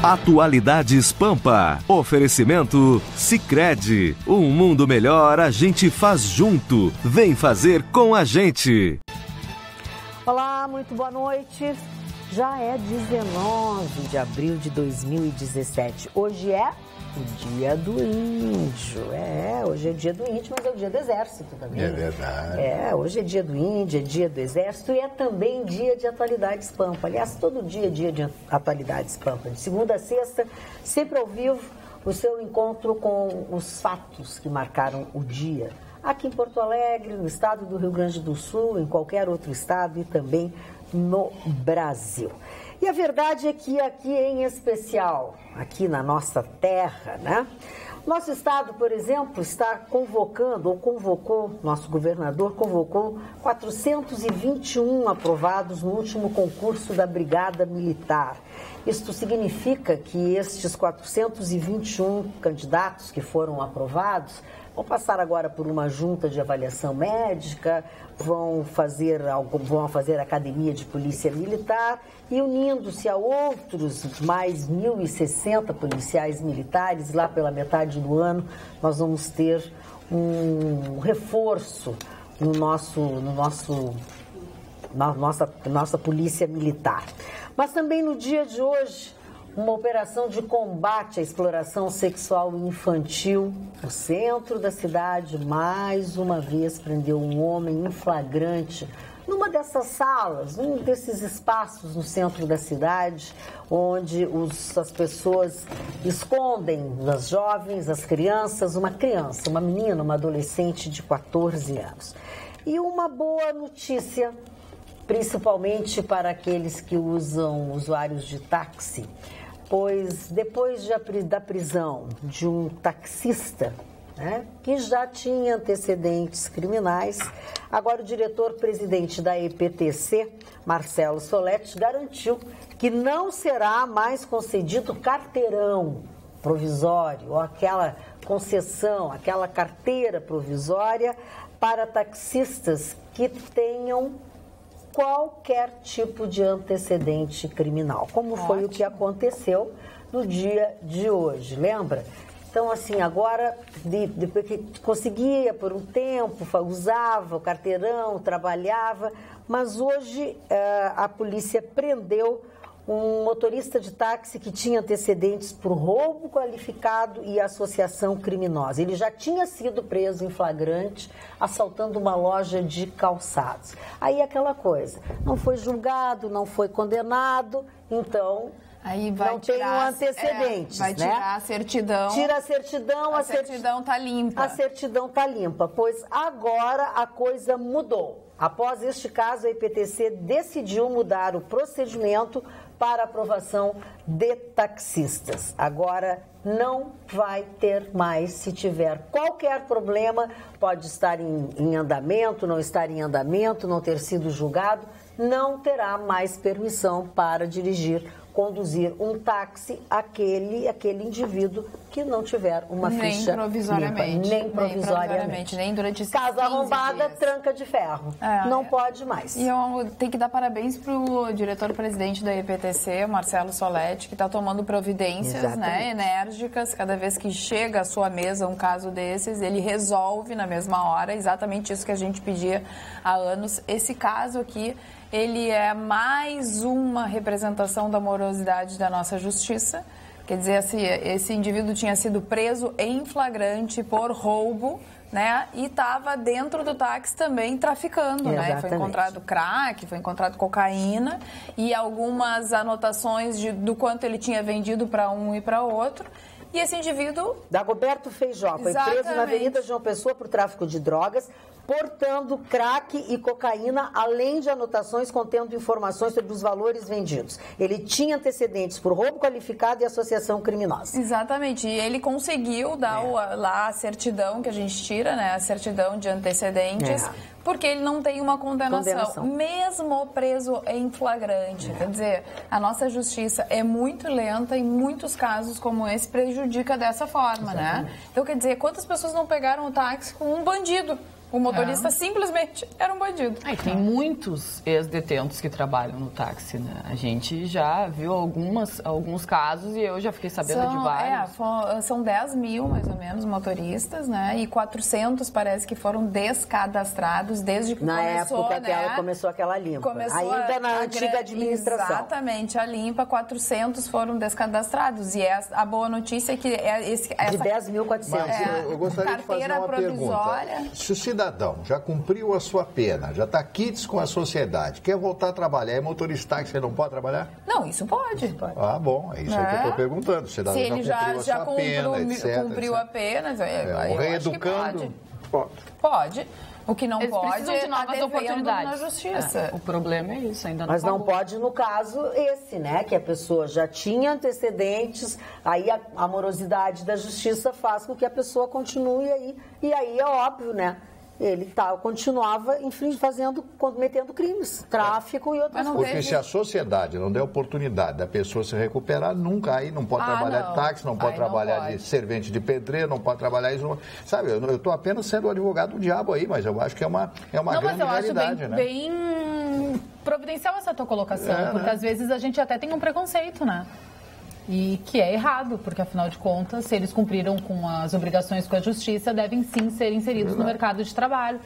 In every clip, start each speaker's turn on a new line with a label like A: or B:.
A: Atualidades Pampa. Oferecimento Sicredi. Um mundo melhor a gente faz junto. Vem fazer com a gente.
B: Olá, muito boa noite. Já é 19 de abril de 2017. Hoje é o dia do índio. Hoje é dia do índio, mas é o dia do exército também.
C: É verdade.
B: Hoje é dia do índio, é dia do exército e é também dia de Atualidades Pampa. Aliás, todo dia é dia de Atualidades Pampa. De segunda a sexta, sempre ao vivo, o seu encontro com os fatos que marcaram o dia. Aqui em Porto Alegre, no estado do Rio Grande do Sul, em qualquer outro estado e também no Brasil. E a verdade é que aqui em especial, aqui na nossa terra, né? Nosso estado, por exemplo, está convocando, ou convocou, nosso governador convocou 421 aprovados no último concurso da Brigada Militar. Isto significa que estes 421 candidatos que foram aprovados vão passar agora por uma junta de avaliação médica, vão fazer academia de polícia militar e unindo-se a outros mais 1.060 policiais militares, lá pela metade do ano, nós vamos ter um reforço na nossa polícia militar. Mas também no dia de hoje, uma operação de combate à exploração sexual infantil. O centro da cidade, mais uma vez, prendeu um homem em flagrante numa dessas salas, num desses espaços no centro da cidade, onde as pessoas escondem as jovens, as crianças, uma menina, uma adolescente de 14 anos. E uma boa notícia, principalmente para aqueles que usam usuários de táxi, pois depois da prisão de um taxista, né, que já tinha antecedentes criminais, agora o diretor-presidente da EPTC, Marcelo Soletti, garantiu que não será mais concedido carteirão provisório ou aquela concessão, aquela carteira provisória para taxistas que tenham qualquer tipo de antecedente criminal, como foi o que aconteceu no dia de hoje, lembra? Então, assim, agora, depois que conseguia por um tempo, usava o carteirão, trabalhava, mas hoje a polícia prendeu um motorista de táxi que tinha antecedentes por roubo qualificado e associação criminosa. Ele já tinha sido preso em flagrante, assaltando uma loja de calçados. Aí aquela coisa, não foi julgado, não foi condenado, então
D: aí vai
B: não tem um antecedente.
D: Vai tirar, né? A certidão.
B: Tira a certidão.
D: A certidão está limpa.
B: A certidão está limpa, pois agora a coisa mudou. Após este caso, a EPTC decidiu mudar o procedimento para aprovação de taxistas. Agora não vai ter mais, se tiver qualquer problema, pode estar em andamento, não estar em andamento, não ter sido julgado, não terá mais permissão para conduzir um táxi aquele indivíduo que não tiver uma ficha
D: provisoriamente,
B: limpa, nem provisoriamente,
D: nem durante esses
B: Casa arrombada,
D: dias.
B: Tranca de ferro. Não pode mais.
D: E eu tenho que dar parabéns para o diretor-presidente da EPTC, Marcelo Soletti, que está tomando providências, né, enérgicas. Cada vez que chega à sua mesa um caso desses, ele resolve na mesma hora, exatamente isso que a gente pedia há anos. Esse caso aqui, ele é mais uma representação da morosidade da nossa justiça. Quer dizer, assim, esse indivíduo tinha sido preso em flagrante por roubo, né? E estava dentro do táxi também traficando, né? Foi encontrado crack, foi encontrado cocaína e algumas anotações do quanto ele tinha vendido para um e para outro. E esse indivíduo...
B: Dagoberto Feijó foi preso na Avenida João Pessoa por tráfico de drogas, portando crack e cocaína, além de anotações contendo informações sobre os valores vendidos. Ele tinha antecedentes por roubo qualificado e associação criminosa.
D: Exatamente. E ele conseguiu dar lá a certidão que a gente tira, né? A certidão de antecedentes, porque ele não tem uma condenação. Mesmo preso em flagrante. Quer dizer, a nossa justiça é muito lenta e muitos casos como esse prejudica dessa forma, né? Então, quer dizer, quantas pessoas não pegaram o táxi com um bandido? O motorista simplesmente era um bandido.
C: E tem muitos ex-detentos que trabalham no táxi, né? A gente já viu alguns casos e eu já fiquei sabendo de vários.
D: São 10 mil, mais ou menos, motoristas, né? E 400 parece que foram descadastrados desde que começou,
B: época que ela começou aquela limpa. Ainda na antiga administração.
D: Exatamente, a limpa, 400 foram descadastrados. E a boa notícia é que
B: de 10.400.
E: Eu gostaria de fazer uma pergunta. Se o cidadão já cumpriu a sua pena, já está quites com a sociedade, quer voltar a trabalhar, é motorista táxi, você não pode trabalhar?
D: Não, isso pode.
E: Ah, bom, é isso aí que eu estou perguntando. O cidadão
D: se ele
E: já
D: cumpriu a pena, eu
E: reeducando,
D: acho que pode. Pode. O que não
C: Eles
D: pode
C: precisam de novas oportunidades
D: na justiça.
C: O problema é isso, ainda não.
B: Mas não pode no caso esse, né? Que a pessoa já tinha antecedentes, aí a morosidade da justiça faz com que a pessoa continue aí. E aí é óbvio, né? Ele continuava cometendo crimes, tráfico e outras coisas.
E: Porque se a sociedade não der oportunidade da pessoa se recuperar, nunca aí não pode trabalhar de táxi, não pode trabalhar de servente de pedreiro, não pode trabalhar isso. Sabe, eu estou apenas sendo o advogado do diabo aí, mas eu acho que é uma grande realidade, né?
C: Bem providencial essa tua colocação, porque às vezes a gente até tem um preconceito, né? E que é errado, porque afinal de contas, se eles cumpriram com as obrigações com a justiça, devem sim ser inseridos no mercado de trabalho.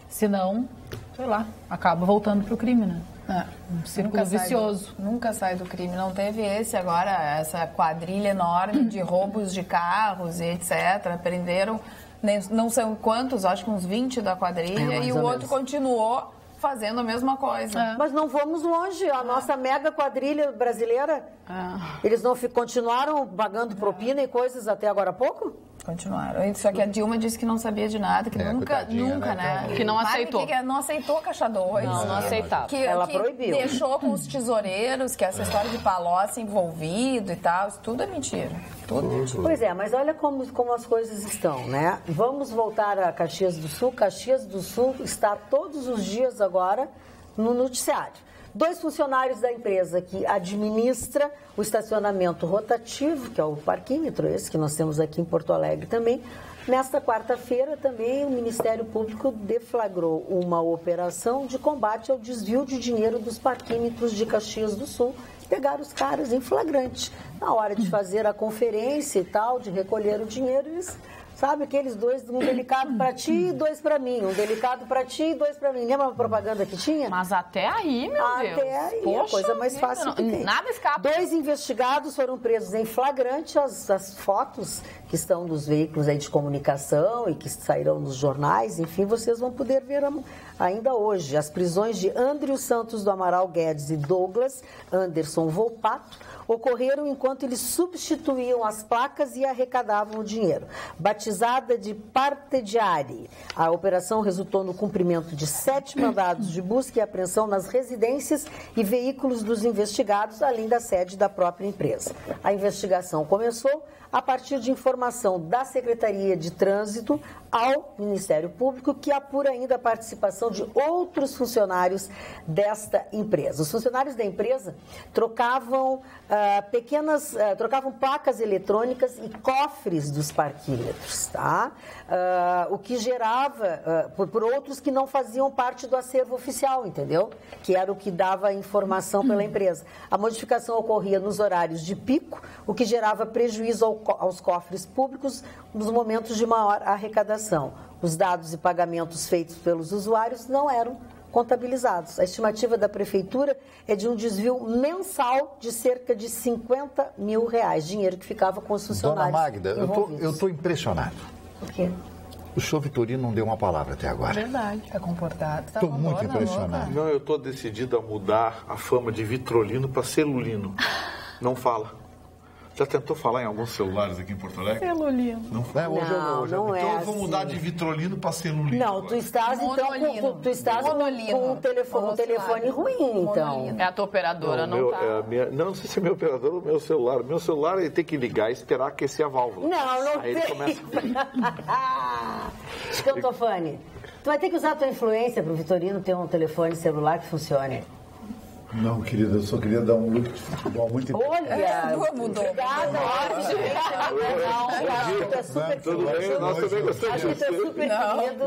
C: Senão, sei lá, acaba voltando para o crime, né? Um círculo vicioso.
D: Nunca sai do crime. Não teve essa quadrilha enorme de roubos de carros e etc. Prenderam, não sei quantos, acho que uns 20 da quadrilha, e o outro continuou fazendo a mesma coisa.
B: Mas não vamos longe. A nossa mega quadrilha brasileira, eles não continuaram pagando propina e coisas até agora há pouco?
D: Continuaram. Só que a Dilma disse que não sabia de nada, que nunca, né?
C: Que não aceitou.
D: Que não aceitou a Caixa 2.
C: Não aceitava.
B: Ela proibiu.
D: Deixou com os tesoureiros, que essa história de Palocci envolvido e tal, isso tudo é mentira. Tudo.
B: Pois é, mas olha como as coisas estão, né? Vamos voltar a Caxias do Sul. Caxias do Sul está todos os dias agora no noticiário. 2 funcionários da empresa que administra o estacionamento rotativo, que é o parquímetro, esse que nós temos aqui em Porto Alegre também. Nesta quarta-feira também o Ministério Público deflagrou uma operação de combate ao desvio de dinheiro dos parquímetros de Caxias do Sul. Pegaram os caras em flagrante. Na hora de fazer a conferência e tal, de recolher o dinheiro, eles... Sabe aqueles 2, um delicado para ti e 2 para mim. Um delicado para ti e 2 para mim. Lembra a propaganda que tinha?
C: Mas até aí, meu Deus.
B: Até aí, poxa, a coisa mais fácil que tem.
C: Nada escapa.
B: 2 investigados foram presos em flagrante. As fotos que estão nos veículos aí de comunicação e que sairão nos jornais, enfim, vocês vão poder ver ainda hoje. As prisões de André Santos do Amaral Guedes e Douglas Anderson Volpato ocorreram enquanto eles substituíam as placas e arrecadavam o dinheiro. Batizada de Partediari, a operação resultou no cumprimento de 7 mandados de busca e apreensão nas residências e veículos dos investigados, além da sede da própria empresa. A investigação começou a partir de informação da Secretaria de Trânsito ao Ministério Público, que apura ainda a participação de outros funcionários desta empresa. Os funcionários da empresa trocavam trocavam placas eletrônicas e cofres dos parquímetros, tá? O que gerava, por outros que não faziam parte do acervo oficial, entendeu? Que era o que dava informação pela empresa. A modificação ocorria nos horários de pico, o que gerava prejuízo aos cofres públicos nos momentos de maior arrecadação. Os dados e pagamentos feitos pelos usuários não eram contabilizados. A estimativa da Prefeitura é de um desvio mensal de cerca de R$50 mil, dinheiro que ficava com os funcionários.
E: Dona Magda, eu estou impressionado.
B: Por quê?
E: O senhor Vitorino não deu uma palavra até agora.
C: Verdade.
D: Está comportado.
E: Estou muito impressionado.
F: Não, eu estou decidido a mudar a fama de Vitrolino para Celulino. Não fala. Já tentou falar em alguns celulares aqui em Porto Alegre?
C: Celulino.
B: Não é
F: então eu vou
B: assim.
F: mudar de Vitrolino para Celulino.
B: Não, tu estás com um telefone ruim, então.
C: É a tua operadora, não tá.
F: Não sei se é meu operador ou meu celular. Meu celular ele tem que ligar e esperar aquecer a válvula.
B: Não
F: aí
B: tem.
F: Ele começa...
B: Escantofane, tu vai ter que usar a tua influência para o Vitorino ter um telefone celular que funcione.
E: Não, querida, eu só queria dar um look de futebol muito importante.
B: Olha,
D: mudou.
B: Obrigada,
F: Tudo bem, nós também gostamos de você.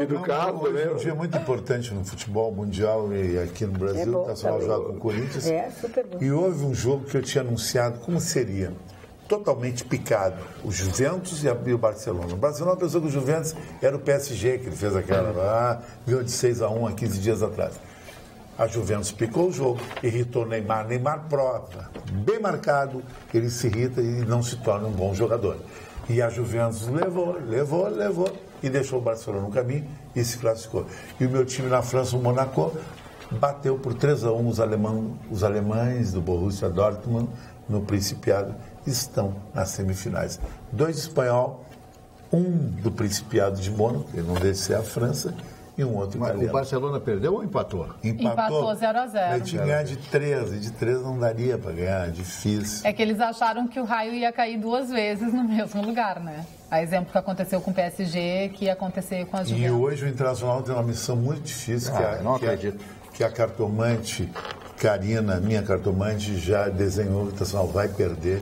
F: Educado,
E: hoje é um dia muito importante no futebol mundial e aqui no Brasil. O Internacional joga com o Corinthians.
B: Super bom.
E: E houve um jogo que eu tinha anunciado como seria. Totalmente picado. O Juventus e o Barcelona. O Barcelona pensou que o Juventus era o PSG, que ele fez aquela lá, ganhou de 6-1 há 15 dias atrás. A Juventus picou o jogo, irritou o Neymar. Neymar prova, bem marcado, ele se irrita e não se torna um bom jogador. E a Juventus levou e deixou o Barcelona no caminho e se classificou. E o meu time na França, o Monaco, bateu por 3-1 os alemães do Borussia Dortmund no Principiado, estão nas semifinais. 2 espanhol, um do Principiado de Mônaco, ele não desceu a França, e um outro italiano.
F: O Barcelona perdeu ou empatou?
C: Empatou 0-0.
E: Mas tinha que ganhar de 3, e de 3 não daria para ganhar, difícil.
C: É que eles acharam que o raio ia cair 2 vezes no mesmo lugar, né? A exemplo que aconteceu com o PSG, que ia acontecer com as Juventus.
E: E hoje o Internacional tem uma missão muito difícil, que a cartomante Karina, minha cartomante, já desenhou, o Internacional vai perder.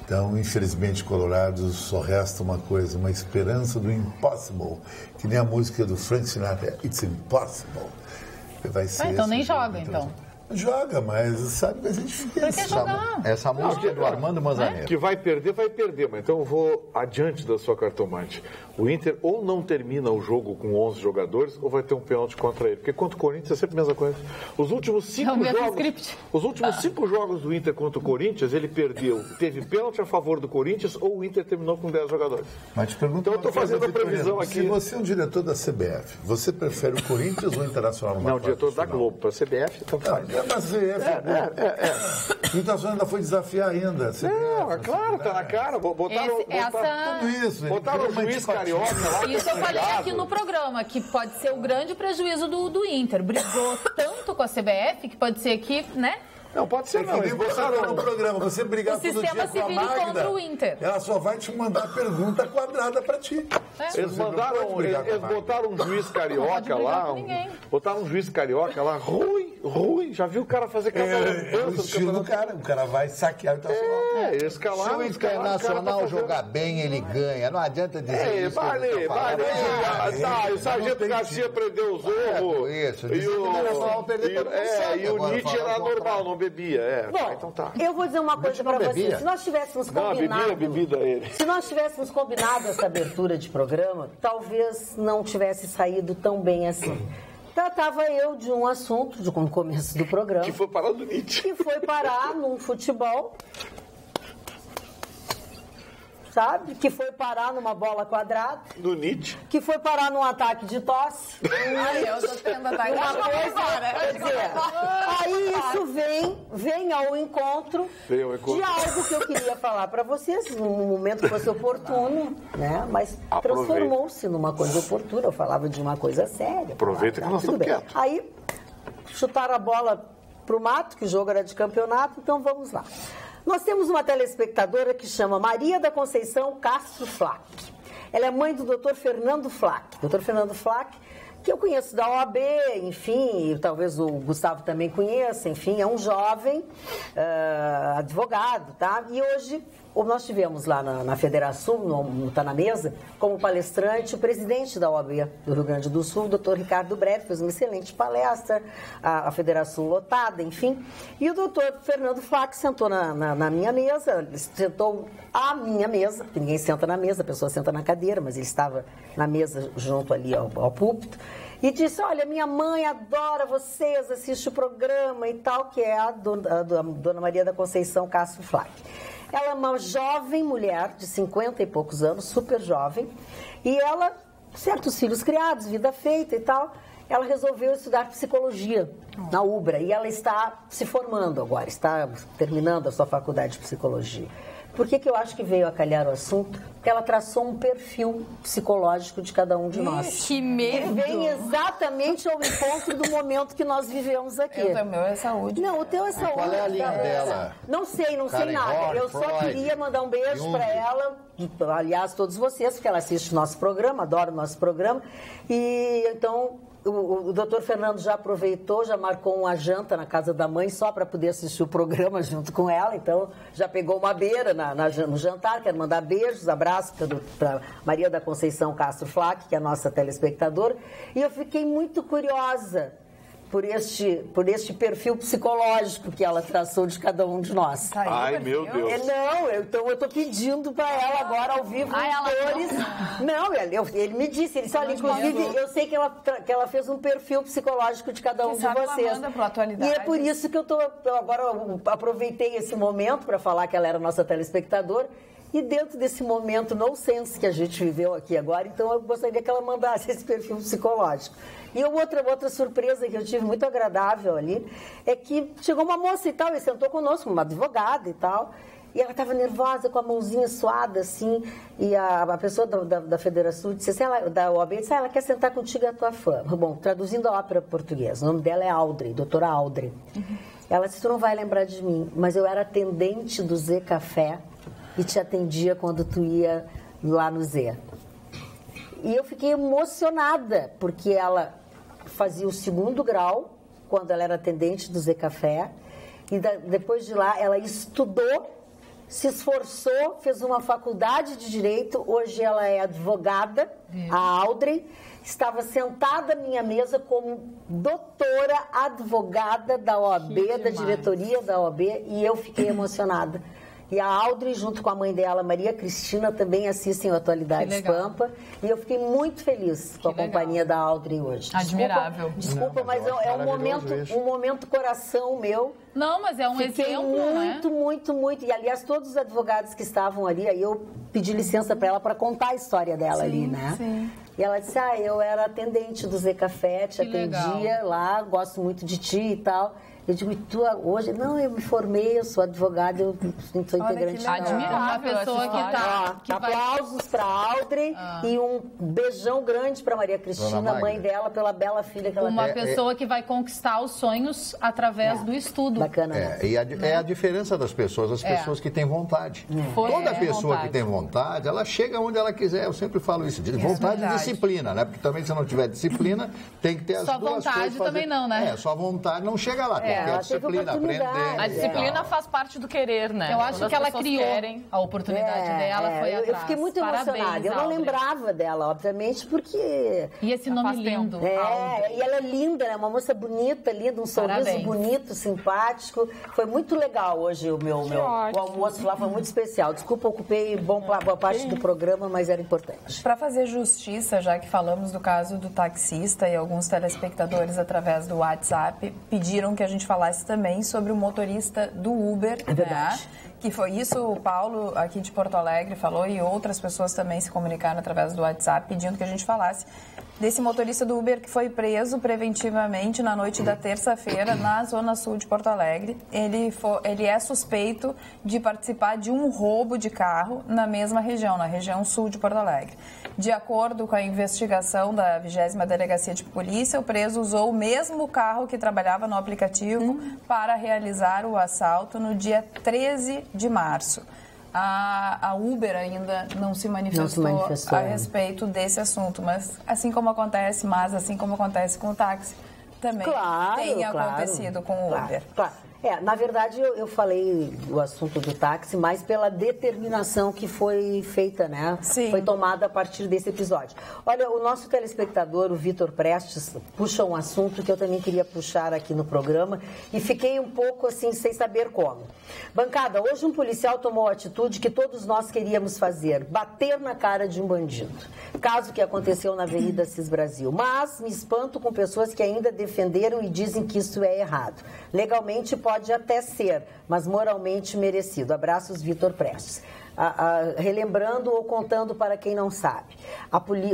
E: Então, infelizmente, Colorado, só resta uma coisa, uma esperança do impossible, que nem a música do Frank Sinatra, It's Impossible. Vai ser
C: então nem joga, então.
E: Joga, mas sabe que vai ser difícil.
C: Pra que jogar?
F: Essa música é do Armando Manzanero. Que vai perder, mas então eu vou adiante da sua cartomante. O Inter ou não termina o jogo com 11 jogadores ou vai ter um pênalti contra ele. Porque contra o Corinthians é sempre a mesma coisa. Os últimos 5 jogos do Inter contra o Corinthians, ele perdeu. Teve pênalti a favor do Corinthians ou o Inter terminou com 10 jogadores.
E: Mas te pergunto,
F: então eu estou fazendo a previsão aqui.
E: Se você é um diretor da CBF, você prefere o Corinthians ou o Internacional?
F: Não, diretor da Globo. Para a CBF, então faz.
E: Mas o Internacional ainda foi desafiar ainda.
F: Não, é claro, tá na cara. Botaram
E: tudo isso.
F: Botaram o juiz carioca lá.
C: Isso eu falei aqui no programa, que pode ser o grande prejuízo do Inter. Brigou tanto com a CBF que pode ser que, né?
E: Não, pode ser não. Eles botaram no programa. Você brigar todo dia com a Magda,
C: contra o Inter.
E: Ela só vai te mandar pergunta quadrada pra ti.
F: Eles botaram um juiz carioca lá. Botaram um juiz carioca lá, ruim. Já viu o cara fazer cada
E: o estilo do cara. O cara vai saquear o Internacional.
F: Escalar.
E: Se o Internacional jogar bem, ele ganha. Não adianta dizer isso.
F: O Sargento Garcia prendeu o Zorro.
E: Isso.
F: E o Nietzsche era normal, não bebia.
B: Bom,
F: então tá.
B: Eu vou dizer uma coisa pra vocês. Se nós tivéssemos combinado... Se nós tivéssemos combinado essa abertura de programa, talvez não tivesse saído tão bem assim. Tratava eu de um assunto, no começo do programa...
F: Que foi parar no Nietzsche.
B: Que foi parar num futebol... Sabe? Que foi parar numa bola quadrada.
F: Do Nietzsche.
B: Que foi parar num ataque de tosse.
D: Eu tô tendo ataque de tosse.
B: Aí isso vem ao encontro de algo que eu queria falar para vocês num momento que fosse oportuno, né? Mas transformou-se numa coisa oportuna. Eu falava de uma coisa séria.
F: Aproveita que nós estamos quietos.
B: Aí chutaram a bola pro mato, que o jogo era de campeonato, então vamos lá. Nós temos uma telespectadora que chama Maria da Conceição Castro Flack. Ela é mãe do Dr. Fernando Flack. Dr. Fernando Flack, que eu conheço da OAB, enfim, talvez o Gustavo também conheça, enfim, é um jovem advogado, tá? E hoje nós tivemos lá na Federação, não está na mesa, como palestrante, o presidente da OAB do Rio Grande do Sul, o doutor Ricardo Breve, fez uma excelente palestra, a Federação lotada, enfim. E o doutor Fernando Flack sentou na minha mesa, sentou à minha mesa, porque ninguém senta na mesa, a pessoa senta na cadeira, mas ele estava na mesa junto ali ao púlpito, e disse, olha, minha mãe adora vocês, assiste o programa e tal, que é a dona Maria da Conceição Castro Flack. Ela é uma jovem mulher de 50 e poucos anos, super jovem, e ela, certos filhos criados, vida feita e tal, ela resolveu estudar psicologia na UBRA, e ela está se formando agora, está terminando a sua faculdade de psicologia. Por que eu acho que veio a calhar o assunto? Porque ela traçou um perfil psicológico de cada um de nós.
D: Que medo!
B: Que vem exatamente ao encontro do momento que nós vivemos aqui.
D: O meu é saúde.
B: Não, o teu é saúde.
E: Qual é a linha dela?
B: Não sei nada. Eu só queria mandar um beijo para ela, aliás, todos vocês, porque ela assiste o nosso programa, adora o nosso programa. E então O doutor Fernando já aproveitou, já marcou uma janta na casa da mãe só para poder assistir o programa junto com ela. Então, já pegou uma beira no jantar. Quero mandar beijos, abraços para Maria da Conceição Castro Flack, que é a nossa telespectadora. E eu fiquei muito curiosa por este perfil psicológico que ela traçou de cada um de nós.
F: Ai, meu Deus.
B: Então eu estou pedindo para ela agora ao vivo ele me disse, olha, inclusive eu sei que ela fez um perfil psicológico de cada um de vocês. E é por isso que eu aproveitei esse momento para falar que ela era nossa telespectadora. E dentro desse momento nonsense que a gente viveu aqui agora, então eu gostaria que ela mandasse esse perfil psicológico. E outra surpresa que eu tive muito agradável ali é que chegou uma moça e tal, e sentou conosco, uma advogada e tal, e ela estava nervosa, com a mãozinha suada, assim, e a pessoa da Federação disse assim, da OAB disse, ela quer sentar contigo a tua fã. Bom, traduzindo a ópera portuguesa, o nome dela é Audrey, doutora Audrey. Ela disse, tu não vai lembrar de mim, mas eu era atendente do Zé Café, e te atendia quando tu ia lá no Zé. E eu fiquei emocionada, porque ela fazia o 2º grau, quando ela era atendente do Zé Café, e depois de lá ela estudou, se esforçou, fez uma faculdade de Direito, hoje ela é advogada, a Audrey, estava sentada à minha mesa como doutora advogada da OAB, da diretoria da OAB, e eu fiquei emocionada. E a Audrey, junto com a mãe dela, Maria Cristina, também assistem o Atualidades Pampa. E eu fiquei muito feliz com a companhia da Audrey hoje.
C: Admirável.
B: Desculpa, mas é um momento coração meu.
C: Não, mas é um exemplo,
B: muito. E, aliás, todos os advogados que estavam ali, aí eu pedi licença para ela para contar a história dela ali, né? Sim. E ela disse, eu era atendente do Zé Café, te atendia lá, gosto muito de ti e tal. Eu digo, e tu hoje? Não, eu me formei, eu sou advogada, eu sou integrante da...
C: Admirável a pessoa que
B: aplausos para a Audrey e um beijão grande para Maria Cristina, mãe dela, pela bela filha que ela tem.
C: Uma pessoa que vai conquistar os sonhos através do estudo.
B: Bacana, né?
E: E a diferença das pessoas, as pessoas que têm vontade. Toda pessoa que tem vontade, ela chega onde ela quiser. Eu sempre falo isso, vontade e disciplina, né? Porque também se não tiver disciplina, tem que ter as duas coisas.
C: Só vontade também não, né?
E: Só vontade não chega lá. A disciplina, aprender.
G: A disciplina faz parte do querer, né?
C: Eu acho que ela criou a oportunidade dela, foi atrás.
B: Eu fiquei muito emocionada. Eu não lembrava dela, obviamente, porque...
C: E esse nome lindo.
B: E ela é linda, né? Uma moça bonita, linda, um sorriso bonito, simpático. Foi muito legal hoje o almoço lá, foi muito especial. Desculpa, ocupei boa parte do programa, mas era importante.
D: Para fazer justiça, já que falamos do caso do taxista e alguns telespectadores através do WhatsApp pediram que a gente falasse também sobre o motorista do Uber, né? Que foi isso, o Paulo aqui de Porto Alegre falou e outras pessoas também se comunicaram através do WhatsApp pedindo que a gente falasse desse motorista do Uber que foi preso preventivamente na noite da terça-feira na zona sul de Porto Alegre. Ele é suspeito de participar de um roubo de carro na mesma região, na região sul de Porto Alegre. De acordo com a investigação da 20ª Delegacia de Polícia, o preso usou o mesmo carro que trabalhava no aplicativo para realizar o assalto no dia 13 de março. A Uber ainda não se manifestou a respeito desse assunto, mas assim como acontece com o táxi, também tem acontecido com o Uber.
B: Claro. Na verdade, eu falei o assunto do táxi, mas pela determinação que foi feita, né?
D: Sim.
B: Foi tomada a partir desse episódio. Olha, o nosso telespectador, o Vitor Prestes, puxa um assunto que eu também queria puxar aqui no programa e fiquei um pouco assim, sem saber como. Bancada, hoje um policial tomou a atitude que todos nós queríamos fazer, bater na cara de um bandido. Caso que aconteceu na Avenida Cis Brasil. Mas me espanto com pessoas que ainda defenderam e dizem que isso é errado. Legalmente pode até ser, mas moralmente merecido. Abraços, Vitor Prestes. Relembrando ou contando para quem não sabe,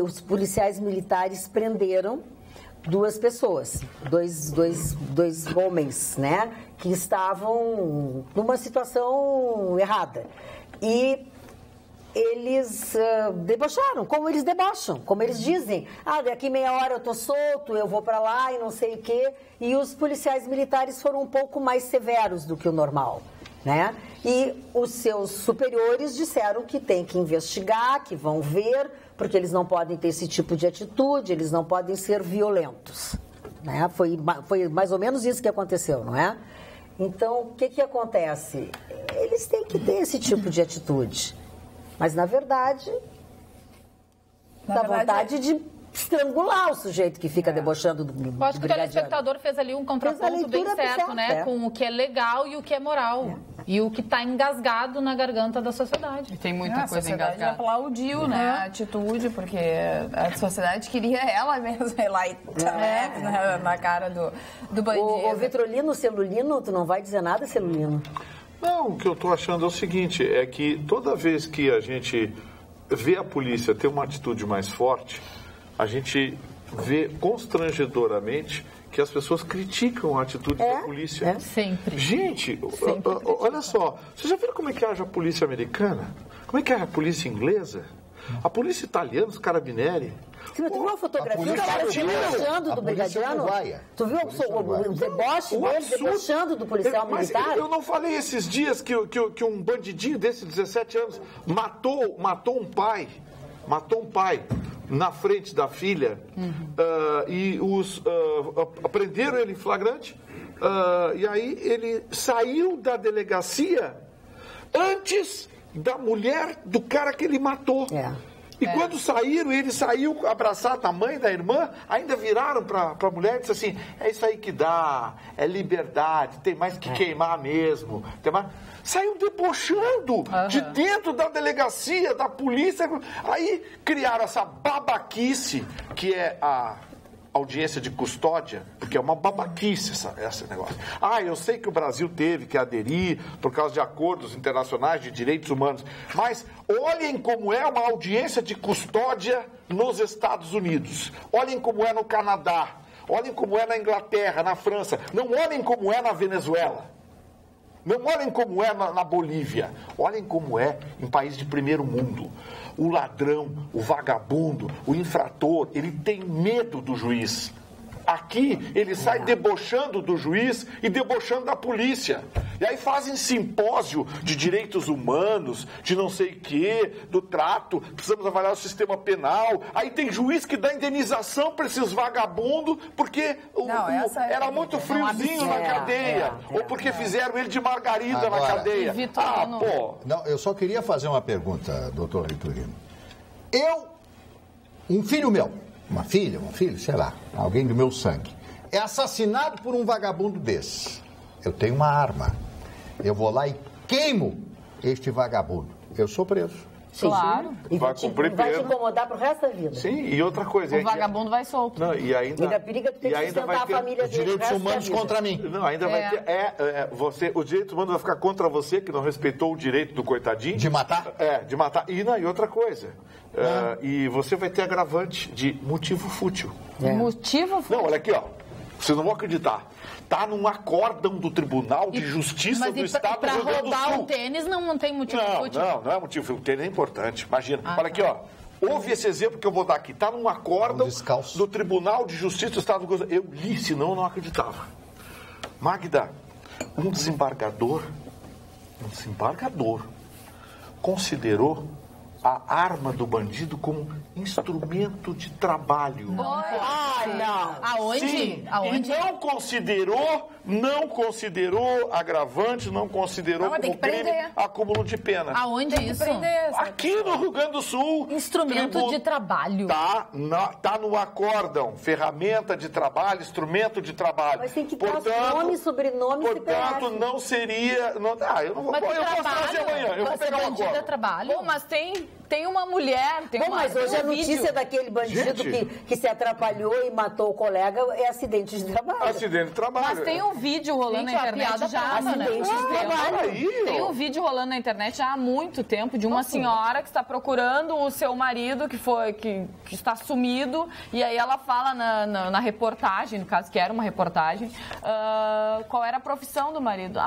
B: os policiais militares prenderam duas pessoas, dois homens, né, que estavam numa situação errada. E eles debocharam, como eles debocham, como eles dizem. Daqui meia hora eu tô solto, eu vou para lá e não sei o quê. E os policiais militares foram um pouco mais severos do que o normal, né? E os seus superiores disseram que tem que investigar, que vão ver, porque eles não podem ter esse tipo de atitude, eles não podem ser violentos. Né? Foi mais ou menos isso que aconteceu, não é? Então, o que acontece? Eles têm que ter esse tipo de atitude. Mas, na verdade, dá vontade de estrangular o sujeito que fica debochando do brigadiano.
C: Eu acho que o telespectador fez ali um contraponto bem certo, né? Com o que é legal e o que é moral. E o que está engasgado na garganta da sociedade.
D: E tem muita coisa engasgada. A sociedade aplaudiu, né, a atitude, porque a sociedade queria ela mesma ir lá e na cara do bandido.
B: O Vitrolino, Celulino, tu não vai dizer nada, Celulino?
F: Não, o que eu estou achando é o seguinte, é que toda vez que a gente vê a polícia ter uma atitude mais forte, a gente vê constrangedoramente que as pessoas criticam a atitude da polícia.
C: Sempre.
F: Gente, olha só, vocês já viram como é que age a polícia americana? Como é que age a polícia inglesa? A polícia italiana, os carabinieri.
B: Tu viu a fotografia do cara debochando do brigadiano? Tu viu o deboche dele debochando do policial militar?
F: Eu não falei esses dias que um bandidinho desses 17 anos matou um pai na frente da filha e prenderam ele em flagrante e aí ele saiu da delegacia antes da mulher do cara que ele matou. E quando saíram, ele saiu abraçado da mãe, da irmã, ainda viraram para a mulher e disse assim, é isso aí que dá, é liberdade, tem mais que queimar mesmo. Saiu debochando de dentro da delegacia, da polícia. Aí criaram essa babaquice, que é a audiência de custódia, porque é uma babaquice esse negócio. Eu sei que o Brasil teve que aderir por causa de acordos internacionais de direitos humanos, mas olhem como é uma audiência de custódia nos Estados Unidos, olhem como é no Canadá, olhem como é na Inglaterra, na França, não olhem como é na Venezuela. Não olhem como é na Bolívia, olhem como é em países de primeiro mundo. O ladrão, o vagabundo, o infrator, ele tem medo do juiz. Aqui, ele sai debochando do juiz e debochando da polícia. E aí fazem simpósio de direitos humanos, de não sei o quê, do trato, precisamos avaliar o sistema penal. Aí tem juiz que dá indenização para esses vagabundos porque era muito friozinho na cadeia. Ou porque fizeram ele de margarida na cadeia.
E: Não, eu só queria fazer uma pergunta, doutor Vitorino. Um filho meu, uma filha, um filho, sei lá, alguém do meu sangue, é assassinado por um vagabundo desse. Eu tenho uma arma. Eu vou lá e queimo este vagabundo. Eu sou preso.
B: Sim,
C: claro.
B: E vai te incomodar pro resto da vida.
F: Sim, e outra coisa...
D: O vagabundo vai solto.
F: Não, e ainda
B: periga de ter que sustentar a família dele.
E: Direitos humanos contra mim.
F: Não, ainda vai ter... os direitos humanos vão ficar contra você, que não respeitou o direito do coitadinho.
E: De matar?
F: De matar. E outra coisa... e você vai ter agravante de motivo fútil.
D: Motivo fútil?
F: Não, olha aqui, ó. Vocês não vão acreditar. Tá num acórdão do Tribunal de Justiça do Estado do Rio Grande do Sul.
C: Mas para roubar um tênis não tem motivo fútil?
F: Não é motivo fútil. O tênis é importante. Imagina. Olha aqui, ó. Ouve esse exemplo que eu vou dar aqui. Tá num acórdão do Tribunal de Justiça do Estado do Rio Grande do Sul. Eu li, senão eu não acreditava. Magda, um desembargador considerou a arma do bandido como instrumento de trabalho.
C: Não. Aonde?
F: Sim.
C: Aonde?
F: E não considerou agravante, não considerou como crime acúmulo de pena.
C: Aonde isso?
F: Aqui no Rio Grande do Sul.
C: Instrumento de trabalho.
F: Tá no acórdão. Ferramenta de trabalho, instrumento de trabalho.
B: Mas tem que ter nome, sobrenome,
F: portanto, não seria... eu não vou... Eu posso trazer amanhã. Eu vou pegar uma coisa.
C: Bom, mas tem uma mulher...
B: mas hoje a notícia daquele bandido que se atrapalhou e matou o colega é acidente de trabalho.
F: Acidente de trabalho.
D: Mas tem um vídeo rolando na internet já,
B: acidente de trabalho.
D: Tem um vídeo rolando na internet já há muito tempo de uma senhora que está procurando o seu marido que está sumido, e aí ela fala na reportagem, no caso que era uma reportagem, qual era a profissão do marido.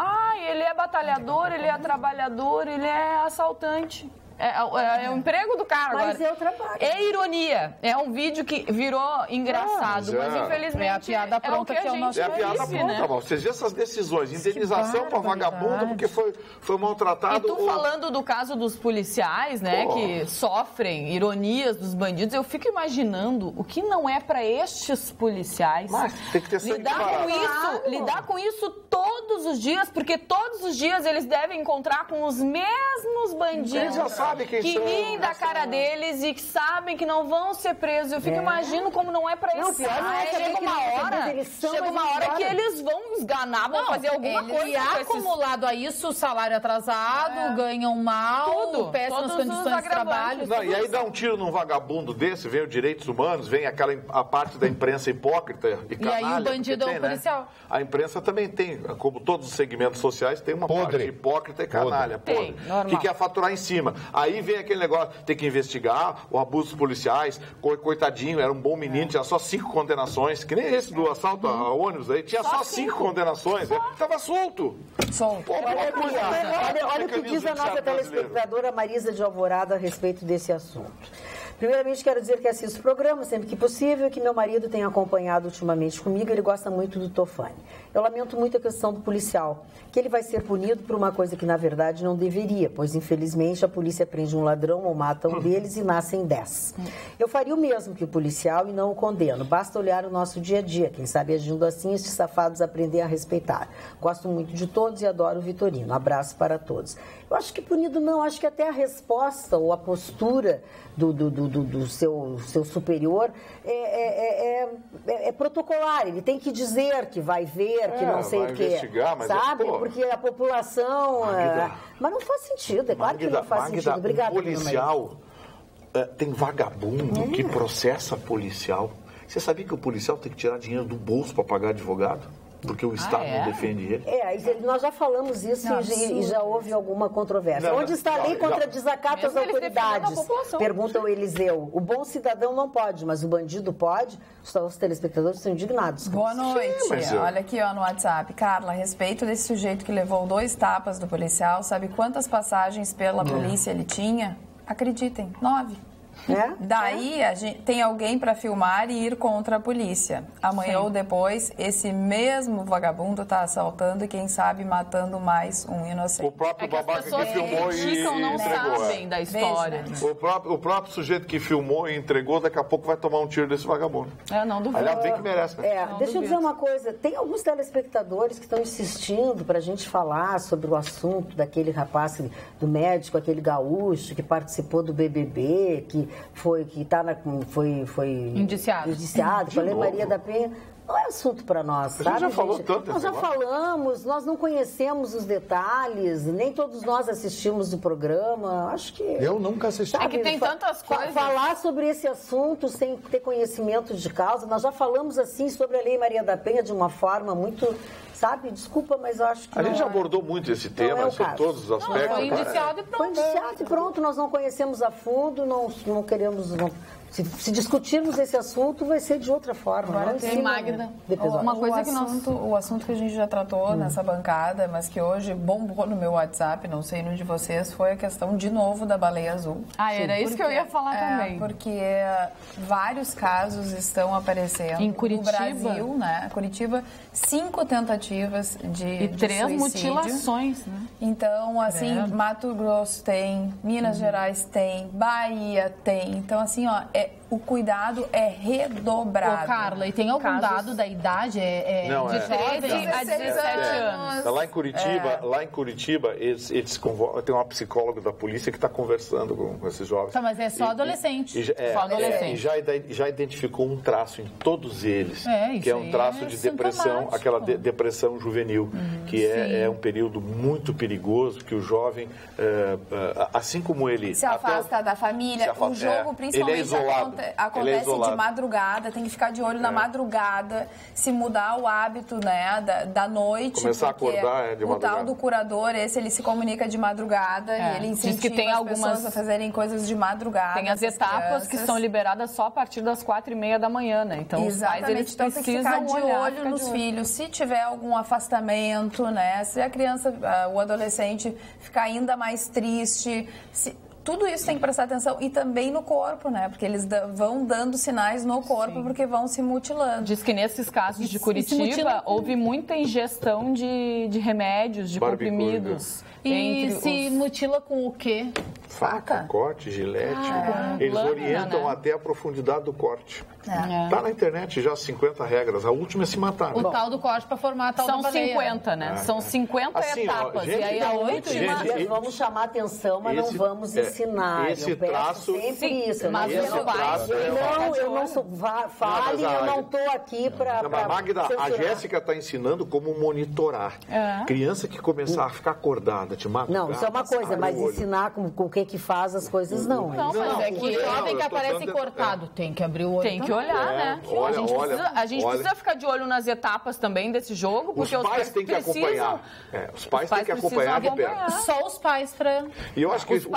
D: Ele é batalhador, ele é trabalhador, ele é assaltante.
G: É o emprego do cara agora.
B: Mas é o trabalho.
G: É ironia. É um vídeo que virou engraçado, mas infelizmente
C: é a piada pronta que é o nosso
F: país. É a piada pronta,
G: né?
F: Ou seja, essas decisões, indenização para vagabundo porque foi maltratado.
G: E tu falando do caso dos policiais, né, que sofrem ironias dos bandidos, eu fico imaginando o que não é para estes policiais
F: tem que ter
G: lidar com isso todos os dias, porque todos os dias eles devem encontrar com os mesmos bandidos
F: eles já sabem quem
G: que riem da cara deles e que sabem que não vão ser presos. Eu fico imaginando como não é para eles. Chega uma hora que eles vão esganar, vão fazer alguma coisa.
C: E acumulado a isso, o salário atrasado, ganham mal, péssimas condições de trabalho.
F: E aí dá um tiro num vagabundo desse, vem os direitos humanos, vem a parte da imprensa hipócrita e canalha.
C: E aí o bandido é um policial.
F: Né? A imprensa também tem, como todos os segmentos sociais, tem uma parte hipócrita e canalha.
G: Tem,
F: que quer faturar em cima. Aí vem aquele negócio, tem que investigar o abuso dos policiais, coitadinho, era um bom menino, tinha só 5 condenações, que nem esse do assalto a ônibus aí, tinha só 5 condenações, estava solto.
B: Olha o que diz a nossa telespectadora Marisa de Alvorada a respeito desse assunto. Primeiramente, quero dizer que assisto o programa sempre que possível, que meu marido tem acompanhado ultimamente comigo, ele gosta muito do Tofani. Eu lamento muito a questão do policial, que ele vai ser punido por uma coisa que, na verdade, não deveria, pois, infelizmente, a polícia prende um ladrão ou mata um deles e nascem 10. Eu faria o mesmo que o policial e não o condeno. Basta olhar o nosso dia a dia. Quem sabe, agindo assim, estes safados aprendem a respeitar. Gosto muito de todos e adoro o Vitorino. Abraço para todos. Eu acho que punido não, acho que até a resposta ou a postura do seu superior é protocolar. Ele tem que dizer que vai ver, que não sei o quê. Sabe? Porque a população... mas não faz sentido, é claro que não faz sentido. Obrigada,
F: policial tem vagabundo que processa policial. Você sabia que o policial tem que tirar dinheiro do bolso para pagar advogado? Porque o Estado não defende ele.
B: Nós já falamos isso e já houve alguma controvérsia. Onde está a lei contra desacato às autoridades? Pergunta o Eliseu. O bom cidadão não pode, mas o bandido pode? Os telespectadores estão indignados.
D: Boa noite. Olha aqui no WhatsApp. Carla, a respeito desse sujeito que levou 2 tapas do policial, sabe quantas passagens pela polícia ele tinha? Acreditem, 9. Daí tem alguém para filmar e ir contra a polícia. Amanhã ou depois, esse mesmo vagabundo está assaltando e, quem sabe, matando mais um inocente.
F: O próprio babaca que filmou e
G: não
F: entregou.
G: Sabem da história.
F: O próprio sujeito que filmou e entregou, daqui a pouco vai tomar um tiro desse vagabundo.
G: Não duvido.
F: Aliás, bem que merece, né?
B: Deixa eu dizer uma coisa. Tem alguns telespectadores que estão insistindo para a gente falar sobre o assunto daquele rapaz, do médico, aquele gaúcho que participou do BBB, que foi indiciado pela Maria da Penha. Não é assunto para nós, sabe? A gente
F: já falou tanto.
B: Nós já falamos, nós não conhecemos os detalhes, nem todos nós assistimos o programa. Acho que...
E: Eu nunca assisti.
G: É que tem tantas coisas.
B: Falar sobre esse assunto sem ter conhecimento de causa, nós já falamos assim sobre a Lei Maria da Penha de uma forma muito... Sabe? Desculpa, mas eu acho que
F: a gente já abordou muito esse tema, sobre todos os aspectos.
G: Foi indiciado e pronto.
B: Foi indiciado e pronto. Nós não conhecemos a fundo, não queremos... Se discutirmos esse assunto, vai ser de outra forma.
G: Agora tem Magda.
D: O assunto que a gente já tratou nessa bancada, mas que hoje bombou no meu WhatsApp, não sei no de vocês, foi a questão, de novo, da baleia azul.
G: Era isso que eu ia falar também.
D: Porque vários casos estão aparecendo
G: em Curitiba.
D: No Brasil, né? Curitiba, 5 tentativas de
G: 3
D: suicídio.
G: Mutilações, né?
D: Então, assim, Mato Grosso tem, Minas Gerais tem, Bahia tem. Então, assim, o cuidado é redobrado.
C: Carla, e tem algum dado da idade?
G: De 13 a 17 anos.
F: Lá em Curitiba, eles convocam, tem uma psicóloga da polícia que está conversando com esses jovens.
C: Mas é só adolescente.
F: Só adolescente. Já identificou um traço em todos eles, que é um traço de depressão, aquela depressão juvenil, que é um período muito perigoso, que o jovem, assim como ele...
D: Se afasta da família, o jogo principalmente acontece de madrugada, tem que ficar de olho na madrugada, se mudar o hábito, né, da noite.
F: Começar a acordar de madrugada.
D: O tal do curador, ele se comunica de madrugada e ele incentiva as pessoas a fazerem coisas de madrugada.
G: Tem as etapas que são liberadas só a partir das 4h30 da manhã, né? Então os pais, eles precisam
D: tem que ficar de olho nos filhos. Se tiver algum afastamento, né, se a criança, o adolescente ficar ainda mais triste, tudo isso tem que prestar atenção e também no corpo, né? Porque eles vão dando sinais no corpo porque vão se mutilando.
G: Diz que nesses casos de Curitiba houve muita ingestão de remédios, de comprimidos.
C: E se mutila com o quê?
F: Faca, corte, gilete. Eles orientam até a profundidade do corte. Tá na internet já 50 regras. A última é se matar.
C: O tal do corte para formar a tal
G: São
C: da baleia.
G: 50, né? São 50
F: assim,
G: etapas.
F: Gente,
G: e aí a última...
B: Vamos chamar atenção, mas não vamos ensinar.
F: Esse traço...
B: Sempre isso.
G: Mas os pais...
B: Eu não sou... Fale, eu não estou aqui para...
F: Magda, a Jéssica está ensinando como monitorar. Criança que começar a ficar acordada, te mata.
B: Não, isso é uma coisa, mas ensinar com o que faz as coisas, não.
C: Não, mas é que jovem que aparece cortado, tem que abrir o olho.
G: Tem que olhar, né? A gente precisa ficar de olho nas etapas também desse jogo, porque
F: os pais têm que acompanhar. Os pais têm que acompanhar de perto.
C: Só os pais, Fran.
F: E eu acho que o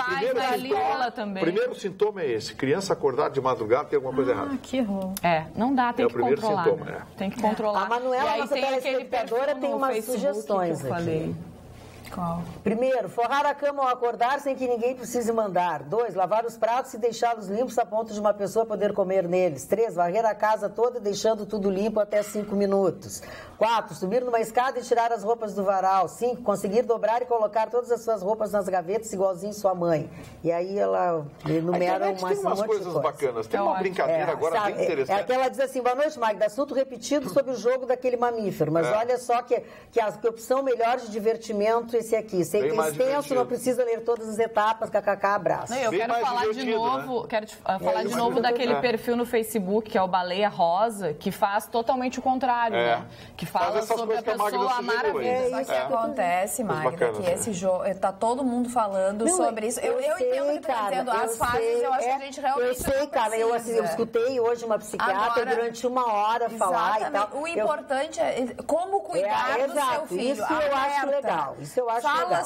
G: primeiro
F: sintoma é esse. Criança acordada de madrugada tem alguma coisa errada.
C: Que horror.
G: Não dá, tem que controlar.
F: É o primeiro sintoma,
G: Tem que controlar.
B: A Manuela, nossa telespectadora, tem umas sugestões
G: que eu falei.
B: Qual? Primeiro, forrar a cama ao acordar sem que ninguém precise mandar. 2, lavar os pratos e deixá-los limpos a ponto de uma pessoa poder comer neles. 3, varrer a casa toda deixando tudo limpo até 5 minutos. 4, subir numa escada e tirar as roupas do varal. 5, conseguir dobrar e colocar todas as suas roupas nas gavetas igualzinho sua mãe. E aí ela enumera
F: tem umas coisas bacanas. Tem uma brincadeira agora bem interessante.
B: É que ela diz assim, boa noite, Magda, assunto repetido sobre o jogo daquele mamífero. Mas olha só que a opção melhor de divertimento esse aqui. Sei que é extenso, não precisa ler todas as etapas, kkk, abraço.
G: Eu quero falar de novo, falar de novo daquele perfil no Facebook, que é o Baleia Rosa, que faz totalmente o contrário, né? Que fala sobre a pessoa amar a vida.
D: Isso que acontece, Magda, que esse jogo, tá todo mundo falando sobre isso. Eu entendo o que tu tá dizendo, as fases, eu acho que a gente realmente
B: eu sei, cara, eu escutei hoje uma psiquiatra durante uma hora falar e tal.
D: O importante é como cuidar do seu filho.
B: Isso eu acho legal. Isso eu acho legal.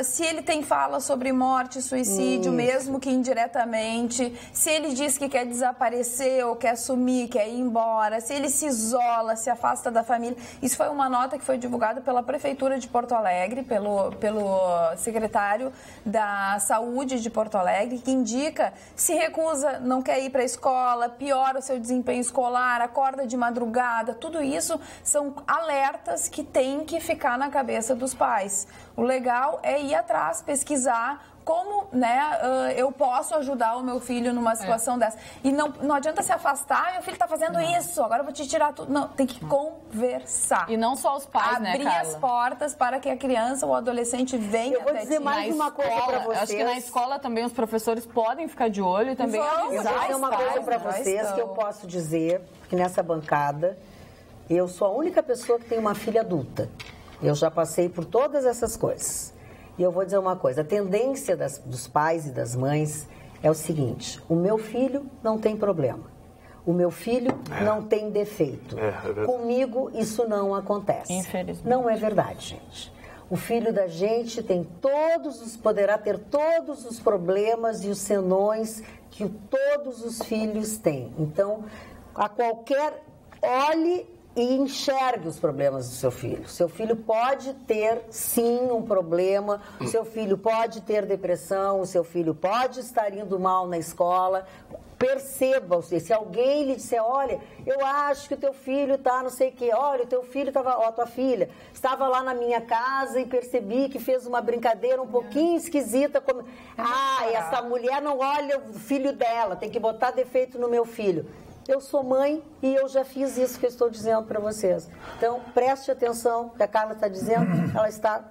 D: Se ele tem fala sobre morte, suicídio, mesmo que indiretamente, se ele diz que quer desaparecer ou quer sumir, quer ir embora, se ele se isola, se afasta da família. Isso foi uma nota que foi divulgada pela Prefeitura de Porto Alegre, pelo secretário da Saúde de Porto Alegre, que indica se recusa, não quer ir para a escola, piora o seu desempenho escolar, acorda de madrugada, tudo isso são alertas que tem que ficar na cabeça dos pais. O legal é ir atrás, pesquisar como, né, eu posso ajudar o meu filho numa situação dessa. E não adianta se afastar, meu filho está fazendo isso, agora eu vou te tirar tudo. Não, tem que conversar.
G: E não só os pais, né, Carla?
D: Abrir as portas para que a criança ou o adolescente venha até ti.
B: Eu vou dizer mais uma coisa para vocês.
G: Acho que na escola também os professores podem ficar de olho e também...
B: Eu vou dizer uma coisa para vocês que eu posso dizer, que nessa bancada, eu sou a única pessoa que tem uma filha adulta. Eu já passei por todas essas coisas. E eu vou dizer uma coisa, a tendência dos pais e das mães é o seguinte, o meu filho não tem problema, o meu filho não tem defeito, comigo isso não acontece.
G: Infelizmente.
B: Não é verdade, gente. O filho da gente poderá ter todos os problemas e os senões que todos os filhos têm. Então, olhe e enxergue os problemas do seu filho. Seu filho pode ter, sim, um problema, o seu filho pode ter depressão, o seu filho pode estar indo mal na escola. Perceba, se alguém lhe disser, olha, eu acho que o teu filho está não sei o quê, olha, o teu filho estava, a tua filha estava lá na minha casa e percebi que fez uma brincadeira um pouquinho esquisita. Essa mulher não olha o filho dela, tem que botar defeito no meu filho. Eu sou mãe e eu já fiz isso que eu estou dizendo para vocês. Então, preste atenção, o que a Carla está dizendo, ela está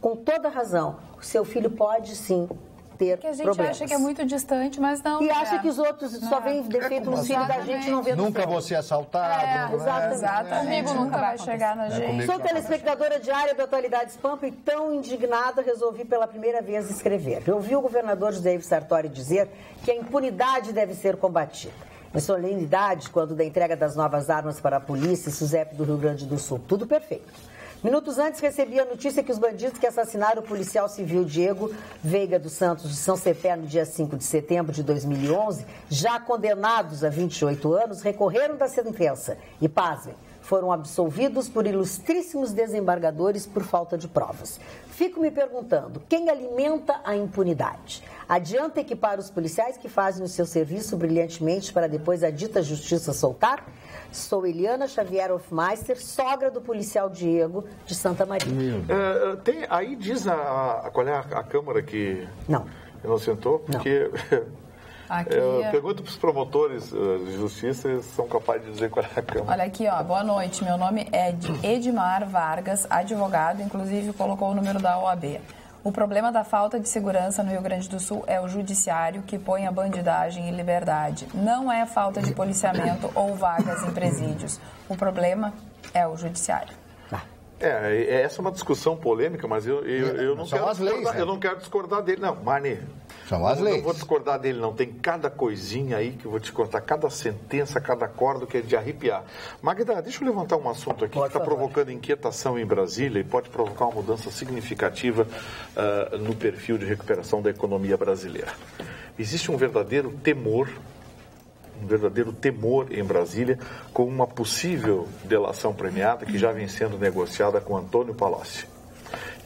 B: com toda razão. O seu filho pode, sim, ter problemas.
D: Que a gente acha que é muito distante, mas não.
B: E acha que os outros só veem defeito nos filhos da gente, não vê no
E: Nunca vou ser assaltado.
D: Exatamente. Nunca vai chegar na gente.
B: Sou telespectadora diária do Atualidades Pampa e tão indignada resolvi pela primeira vez escrever. Eu ouvi o governador José Ivo Sartori dizer que a impunidade deve ser combatida. Em solenidade, quando da entrega das novas armas para a polícia e SUSEP do Rio Grande do Sul. Tudo perfeito. Minutos antes, recebi a notícia que os bandidos que assassinaram o policial civil Diego Veiga dos Santos de São Cepé no dia 5 de setembro de 2011, já condenados a 28 anos, recorreram da sentença. E, pasmem, foram absolvidos por ilustríssimos desembargadores por falta de provas. Fico me perguntando, quem alimenta a impunidade? Adianta equipar os policiais que fazem o seu serviço brilhantemente para depois a dita justiça soltar? Sou Eliana Xavier Hofmeister, sogra do policial Diego de Santa Maria.
F: Aí diz qual é a Câmara que
B: não
F: inocentou? Porque pergunta para os promotores de justiça, eles são capazes de dizer qual é a Câmara.
D: Olha aqui, boa noite, meu nome é Edmar Vargas, advogado, inclusive colocou o número da OAB. O problema da falta de segurança no Rio Grande do Sul é o judiciário que põe a bandidagem em liberdade. Não é falta de policiamento ou vagas em presídios. O problema é o judiciário.
F: Essa é uma discussão polêmica, mas eu não quero discordar dele. Não, Marni,
E: são as leis.
F: Eu não vou discordar dele, não. Tem cada coisinha aí que eu vou te contar, cada sentença, cada acordo que é de arrepiar. Magda, deixa eu levantar um assunto aqui que está provocando inquietação em Brasília e pode provocar uma mudança significativa no perfil de recuperação da economia brasileira. Existe um verdadeiro temor em Brasília com uma possível delação premiada que já vem sendo negociada com Antônio Palocci.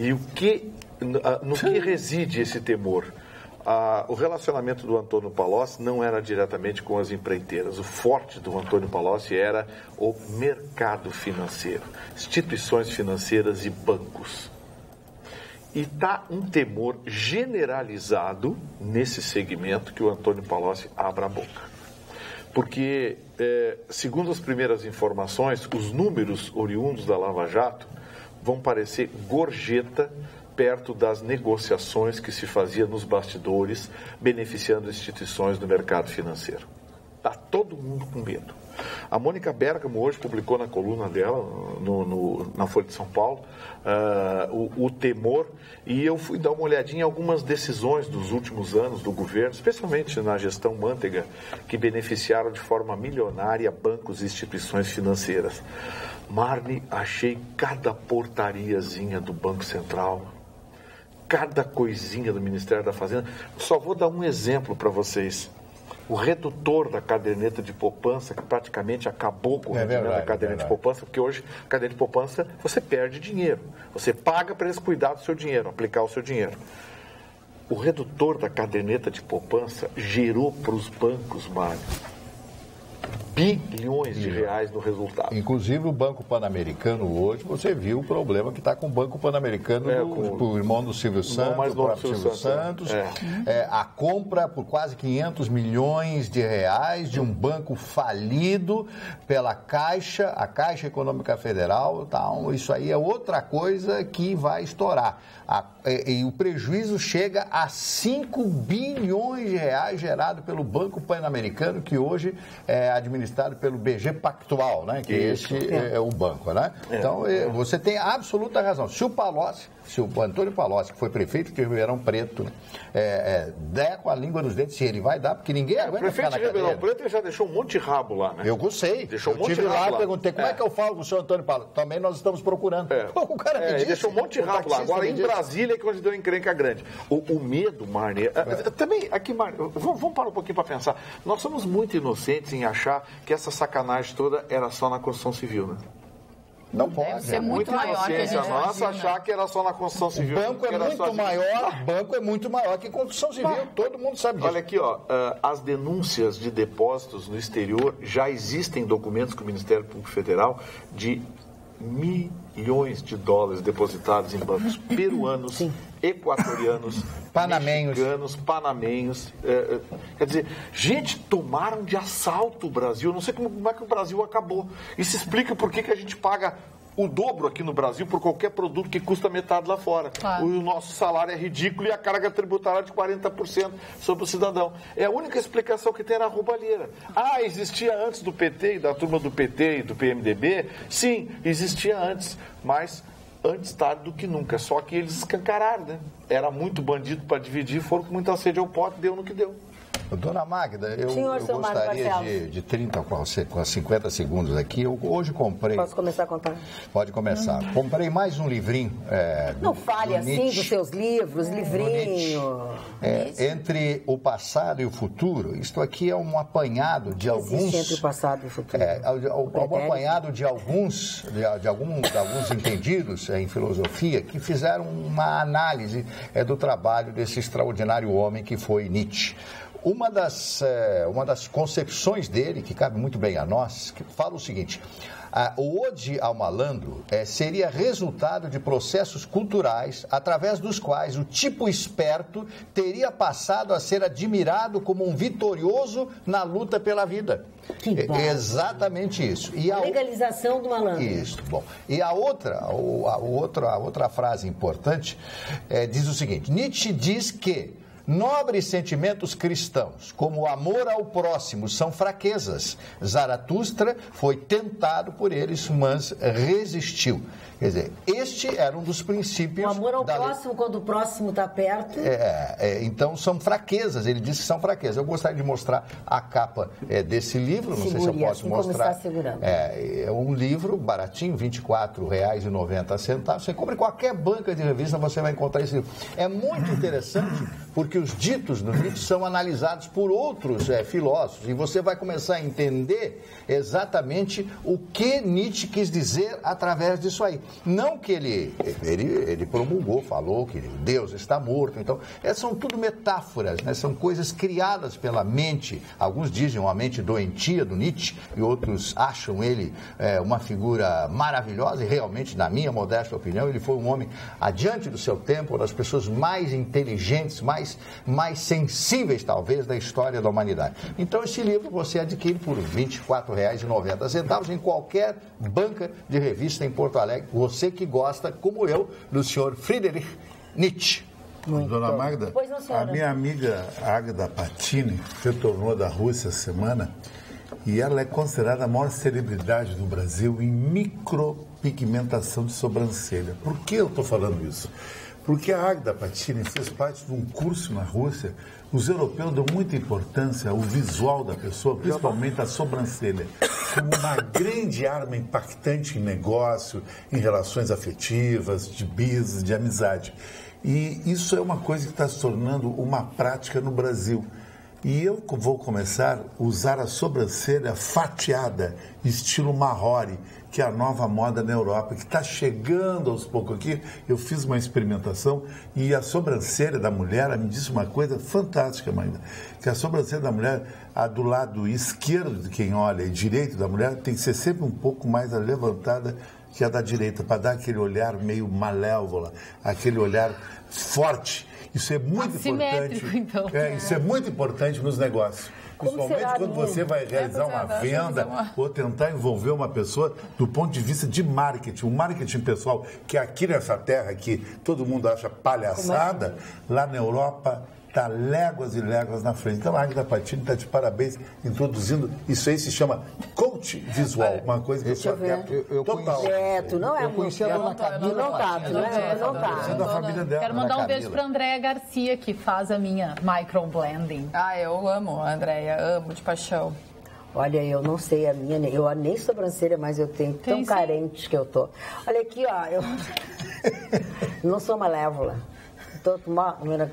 F: E no que reside esse temor? O relacionamento do Antônio Palocci não era diretamente com as empreiteiras. O forte do Antônio Palocci era o mercado financeiro, instituições financeiras e bancos. E está um temor generalizado nesse segmento que o Antônio Palocci abra a boca. Porque, segundo as primeiras informações, os números oriundos da Lava Jato vão parecer gorjeta perto das negociações que se fazia nos bastidores, beneficiando instituições do mercado financeiro. Está todo mundo com medo. A Mônica Bergamo hoje publicou na coluna dela, na Folha de São Paulo, o temor, e eu fui dar uma olhadinha em algumas decisões dos últimos anos do governo, especialmente na gestão Manteiga, que beneficiaram de forma milionária bancos e instituições financeiras. Marni, achei cada portariazinha do Banco Central, cada coisinha do Ministério da Fazenda. Só vou dar um exemplo para vocês. O redutor da caderneta de poupança, que praticamente acabou com o rendimento da caderneta de poupança, porque hoje, a caderneta de poupança, você perde dinheiro. Você paga para eles cuidar do seu dinheiro, aplicar o seu dinheiro. O redutor da caderneta de poupança gerou para os bancos, Mário, bilhões de reais no resultado.
E: Inclusive o Banco Pan-Americano hoje, você viu o problema que está com o Banco Pan-Americano, o irmão do Silvio Santos, o próprio Silvio Santos. A compra por quase 500 milhões de reais de um banco falido pela Caixa, a Caixa Econômica Federal. Então, isso aí é outra coisa que vai estourar. E o prejuízo chega a 5 bilhões de reais gerado pelo Banco Pan-Americano, que hoje é administrado pelo BG Pactual, né? Que esse é o banco, né? Então, você tem absoluta razão. Se o Antônio Palocci, que foi prefeito de Ribeirão Preto, der com a língua nos dentes, se ele vai dar, porque ninguém aguenta ficar na cadeira.
F: O prefeito de Ribeirão Preto já deixou um monte de rabo lá, né?
E: Eu gostei.
F: Deixou um monte de
E: rabo
F: lá.
E: Eu perguntei, como é que eu falo com o senhor Antônio Palocci? Também nós estamos procurando.
F: O cara me disse. Deixou um monte de rabo lá. Agora, em Brasília, é que onde deu encrenca grande. O medo, Marni... Também, aqui, Marni, vamos parar um pouquinho para pensar. Nós somos muito inocentes em achar que essa sacanagem toda era só na Construção Civil, né?
E: Não pode.
G: Deve ser muito maior que a gente
F: nossa achar que era só na construção civil.
E: O banco é muito maior que construção civil. Todo mundo sabe disso.
F: Olha aqui, as denúncias de depósitos no exterior, já existem documentos com o Ministério Público Federal de milhões de dólares depositados em bancos peruanos, equatorianos, mexicanos, panamenhos. Quer dizer, gente, tomaram de assalto o Brasil. Eu não sei como é que o Brasil acabou. Isso explica por que a gente paga o dobro aqui no Brasil por qualquer produto que custa metade lá fora. Claro. O nosso salário é ridículo e a carga tributária é de 40% sobre o cidadão. É a única explicação que tem na roubalheira. Existia antes do PT e da turma do PT e do PMDB? Sim, existia antes, mas antes tarde do que nunca. Só que eles escancararam, né? Era muito bandido para dividir, foram com muita sede ao pote, deu no que deu.
E: Dona Magda, eu gostaria de 30 a 50 segundos aqui. Eu hoje comprei...
B: Posso começar a contar?
E: Pode começar. Comprei mais um livrinho.
B: Não fale assim Nietzsche, dos seus livros, livrinho.
E: Entre o passado e o futuro, isto aqui é um apanhado de alguns...
B: entre o passado e o futuro.
E: Um apanhado de alguns entendidos em filosofia que fizeram uma análise do trabalho desse extraordinário homem que foi Nietzsche. Uma das concepções dele, que cabe muito bem a nós, que fala o seguinte: o ode ao malandro seria resultado de processos culturais através dos quais o tipo esperto teria passado a ser admirado como um vitorioso na luta pela vida. Exatamente isso. E
B: a legalização do malandro.
E: Isso, bom. E a outra frase importante diz o seguinte: Nietzsche diz que nobres sentimentos cristãos, como o amor ao próximo, são fraquezas. Zaratustra foi tentado por eles, mas resistiu. Quer dizer, este era um dos princípios...
B: O amor ao próximo, quando o próximo está perto...
E: Então, são fraquezas. Ele disse que são fraquezas. Eu gostaria de mostrar a capa desse livro. Não sei se eu posso mostrar.
B: Como está segurando.
E: É um livro baratinho, R$ 24,90. Você compra em qualquer banca de revista, você vai encontrar esse livro. É muito interessante, porque os ditos do Nietzsche são analisados por outros filósofos. E você vai começar a entender exatamente o que Nietzsche quis dizer através disso aí. Não que ele promulgou, falou que Deus está morto. Então, são tudo metáforas, né? São coisas criadas pela mente. Alguns dizem uma mente doentia do Nietzsche e outros acham ele uma figura maravilhosa. E realmente, na minha modesta opinião, ele foi um homem adiante do seu tempo, uma das pessoas mais inteligentes, mais sensíveis, talvez, da história da humanidade. Então, esse livro você adquire por R$ 24,90 em qualquer banca de revista em Porto Alegre. Você que gosta, como eu, do senhor Friedrich Nietzsche.
H: Dona Magda, a minha amiga Agda Patini retornou da Rússia essa semana e ela é considerada a maior celebridade do Brasil em micropigmentação de sobrancelha. Por que eu estou falando isso? Porque a Agda Patini fez parte de um curso na Rússia. Os europeus dão muita importância ao visual da pessoa, principalmente a sobrancelha, como uma grande arma impactante em negócio, em relações afetivas, de business, de amizade. E isso é uma coisa que está se tornando uma prática no Brasil. E eu vou começar a usar a sobrancelha fatiada, estilo Mahori, que é a nova moda na Europa, que está chegando aos poucos aqui. Eu fiz uma experimentação e a sobrancelha da mulher, ela me disse uma coisa fantástica, Magda, que a sobrancelha da mulher, a do lado esquerdo de quem olha e direito da mulher, tem que ser sempre um pouco mais levantada que a da direita, para dar aquele olhar meio malévola, aquele olhar forte. Isso é muito importante. Então. Isso é muito importante nos negócios. Principalmente quando você vai realizar uma venda ou tentar envolver uma pessoa do ponto de vista de marketing. O marketing pessoal, que aqui nessa terra que todo mundo acha palhaçada, lá na Europa está léguas e léguas na frente. Então a Agda Patini está de parabéns introduzindo, isso aí se chama coach visual, uma coisa que eu só quero total.
B: Eu conheci a dona Camila. Não tá.
C: Quero mandar um beijo para a Andréia Garcia, que faz a minha microblending.
D: Eu amo a Andréia, amo de paixão.
B: Olha, eu não sei a minha, eu nem sobrancelha, mas eu tenho tão carente que eu tô. Olha aqui, eu não sou malévola.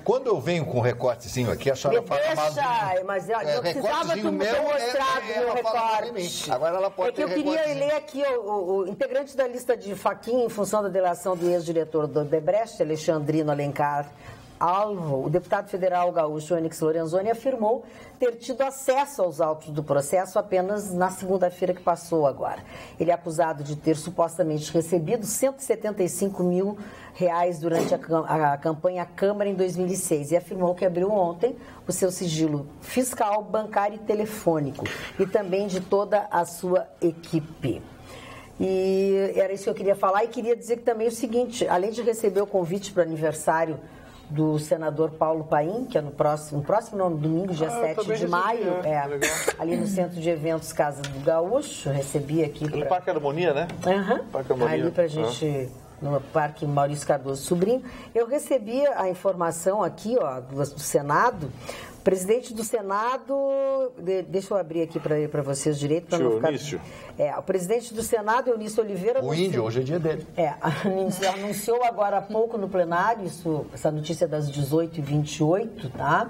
E: Quando eu venho com um recortezinho aqui, a senhora fala mal de mim.
B: Mas eu precisava tu me ter mostrado meu recorte.
E: Agora ela pode ter
B: eu queria ler aqui o integrante da lista de Fachin em função da delação do ex-diretor do Odebrecht, Alexandrino Alencar Alvo, o deputado federal gaúcho Onyx Lorenzoni afirmou ter tido acesso aos autos do processo apenas na segunda-feira que passou agora. Ele é acusado de ter supostamente recebido R$175 mil durante a campanha à Câmara em 2006 e afirmou que abriu ontem o seu sigilo fiscal, bancário e telefônico e também de toda a sua equipe. E era isso que eu queria falar e queria dizer que também o seguinte, além de receber o convite para o aniversário do senador Paulo Paim, que é no próximo domingo, dia 7 de maio, ali no Centro de Eventos Casa do Gaúcho, recebi aqui...
F: No Parque Harmonia, né?
B: Parque Harmonia. Ali pra gente, no Parque Maurício Cardoso Sobrinho. Eu recebi a informação aqui, do Senado, Presidente do Senado, deixa eu abrir aqui para vocês direito. Para não ficar... O presidente do Senado, Eunício Oliveira...
E: O índio, hoje é dia dele.
B: Anunciou agora há pouco no plenário, essa notícia das 18h28, tá?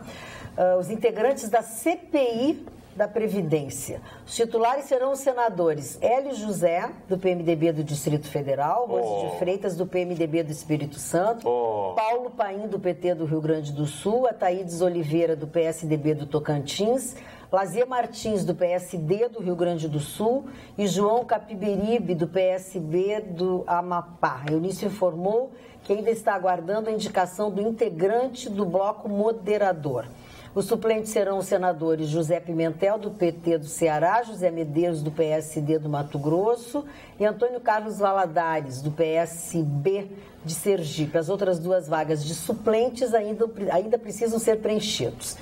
B: Os integrantes da CPI da Previdência. Os titulares serão os senadores Hélio José, do PMDB do Distrito Federal, Rose de Freitas, do PMDB do Espírito Santo, Paulo Paim, do PT do Rio Grande do Sul, Ataídes Oliveira, do PSDB do Tocantins, Lazier Martins, do PSD do Rio Grande do Sul e João Capiberibe, do PSB do Amapá. Eunício informou que ainda está aguardando a indicação do integrante do bloco moderador. Os suplentes serão os senadores José Pimentel, do PT do Ceará, José Medeiros, do PSD do Mato Grosso e Antônio Carlos Valadares, do PSB de Sergipe. As outras 2 vagas de suplentes ainda precisam ser preenchidas.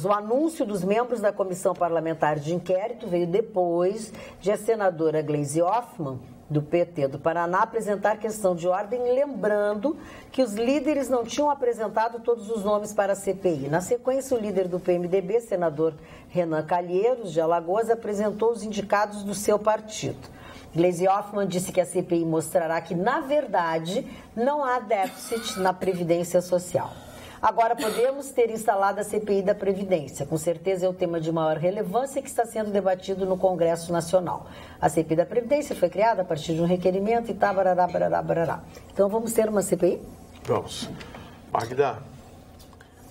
B: O anúncio dos membros da Comissão Parlamentar de Inquérito veio depois de a senadora Gleisi Hoffmann, do PT do Paraná, apresentar questão de ordem, lembrando que os líderes não tinham apresentado todos os nomes para a CPI. Na sequência, o líder do PMDB, senador Renan Calheiros, de Alagoas, apresentou os indicados do seu partido. Gleisi Hoffmann disse que a CPI mostrará que, na verdade, não há déficit na Previdência Social. Agora podemos ter instalado a CPI da Previdência. Com certeza é o tema de maior relevância que está sendo debatido no Congresso Nacional. A CPI da Previdência foi criada a partir de um requerimento e tá, barará, barará, barará. Então vamos ter uma CPI?
F: Vamos. Magda.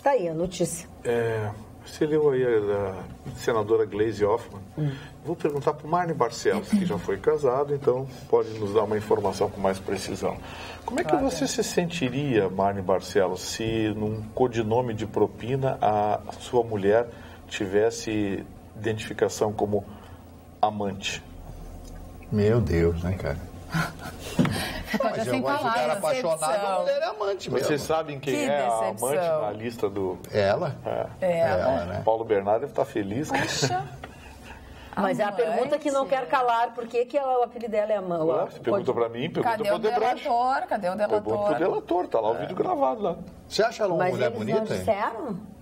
B: Tá aí a notícia.
F: Você leu aí a senadora Gleisi Hoffmann. Vou perguntar para o Marne Barcelos, que já foi casado, então pode nos dar uma informação com mais precisão. Como é que você se sentiria, Marne Barcelos, se num codinome de propina a sua mulher tivesse identificação como amante?
E: Meu Deus, né, cara?
D: Mas eu gosto de cara
E: apaixonado, a mulher é amante mesmo.
F: Vocês sabem quem é a amante na lista do...
E: Ela?
F: Ela, né? Paulo Bernardo deve estar feliz.
D: Poxa.
B: Mas é a pergunta que não quer calar, por que o apelido dela é amante?
F: Você perguntou pra mim, perguntou pro Debrecht.
D: Cadê o delator?
F: Perguntou pro delator, tá lá o vídeo gravado lá.
E: Você acha ela uma mulher bonita?
B: Mas eles não disseram?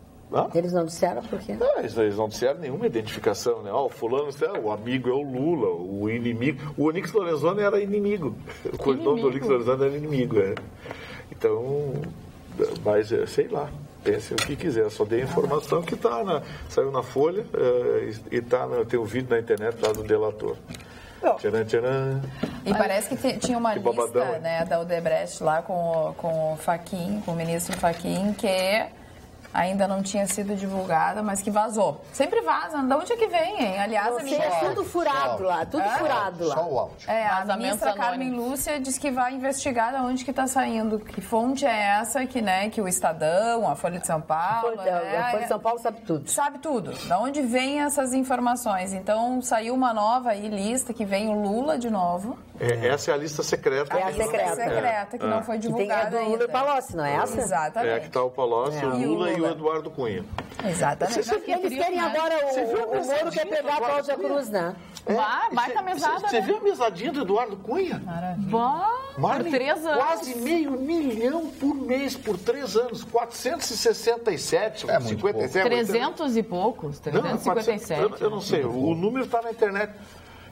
B: Eles não disseram por quê?
F: Não, eles não disseram nenhuma identificação, né? O fulano, o amigo é o Lula, o inimigo. O Onyx Lorenzoni era inimigo. O codinome do Onyx Lorenzoni era inimigo, Então, mas sei lá. Pense o que quiser, só dei a informação que saiu na Folha e tem o vídeo na internet lá do delator. Tcharam, tcharam.
D: E parece que tinha uma lista, né, da Odebrecht lá com o Fachin, com o ministro Fachin, que ainda não tinha sido divulgada, mas que vazou. Sempre vaza. De onde é que vem, hein? Aliás, a ministra...
B: tudo furado lá, furado lá.
E: Só o áudio.
D: A ministra Carmen Lúcia diz que vai investigar de onde que está saindo. Que fonte é essa que o Estadão, a Folha de São Paulo...
B: A Folha de São Paulo sabe tudo.
D: Sabe tudo. De onde vem essas informações. Então, saiu uma nova lista que vem o Lula de novo.
F: Essa é a lista secreta.
B: É a
D: secreta, que não foi divulgada ainda.
B: É do Lula e Palocci, não é essa?
D: Exatamente.
F: Que está o Palocci, o Lula e o Eduardo Cunha.
D: Exatamente.
B: Eles querem agora, o Moro quer pegar a Cláudia Cruz, né?
G: Vai com a mesada,
F: Você viu a mesadinha do Eduardo Cunha?
G: Por 3 anos.
F: Quase $500 mil por mês, por 3 anos. 467, 57.
G: 300 e poucos, 357.
F: Eu não sei, o número está na internet.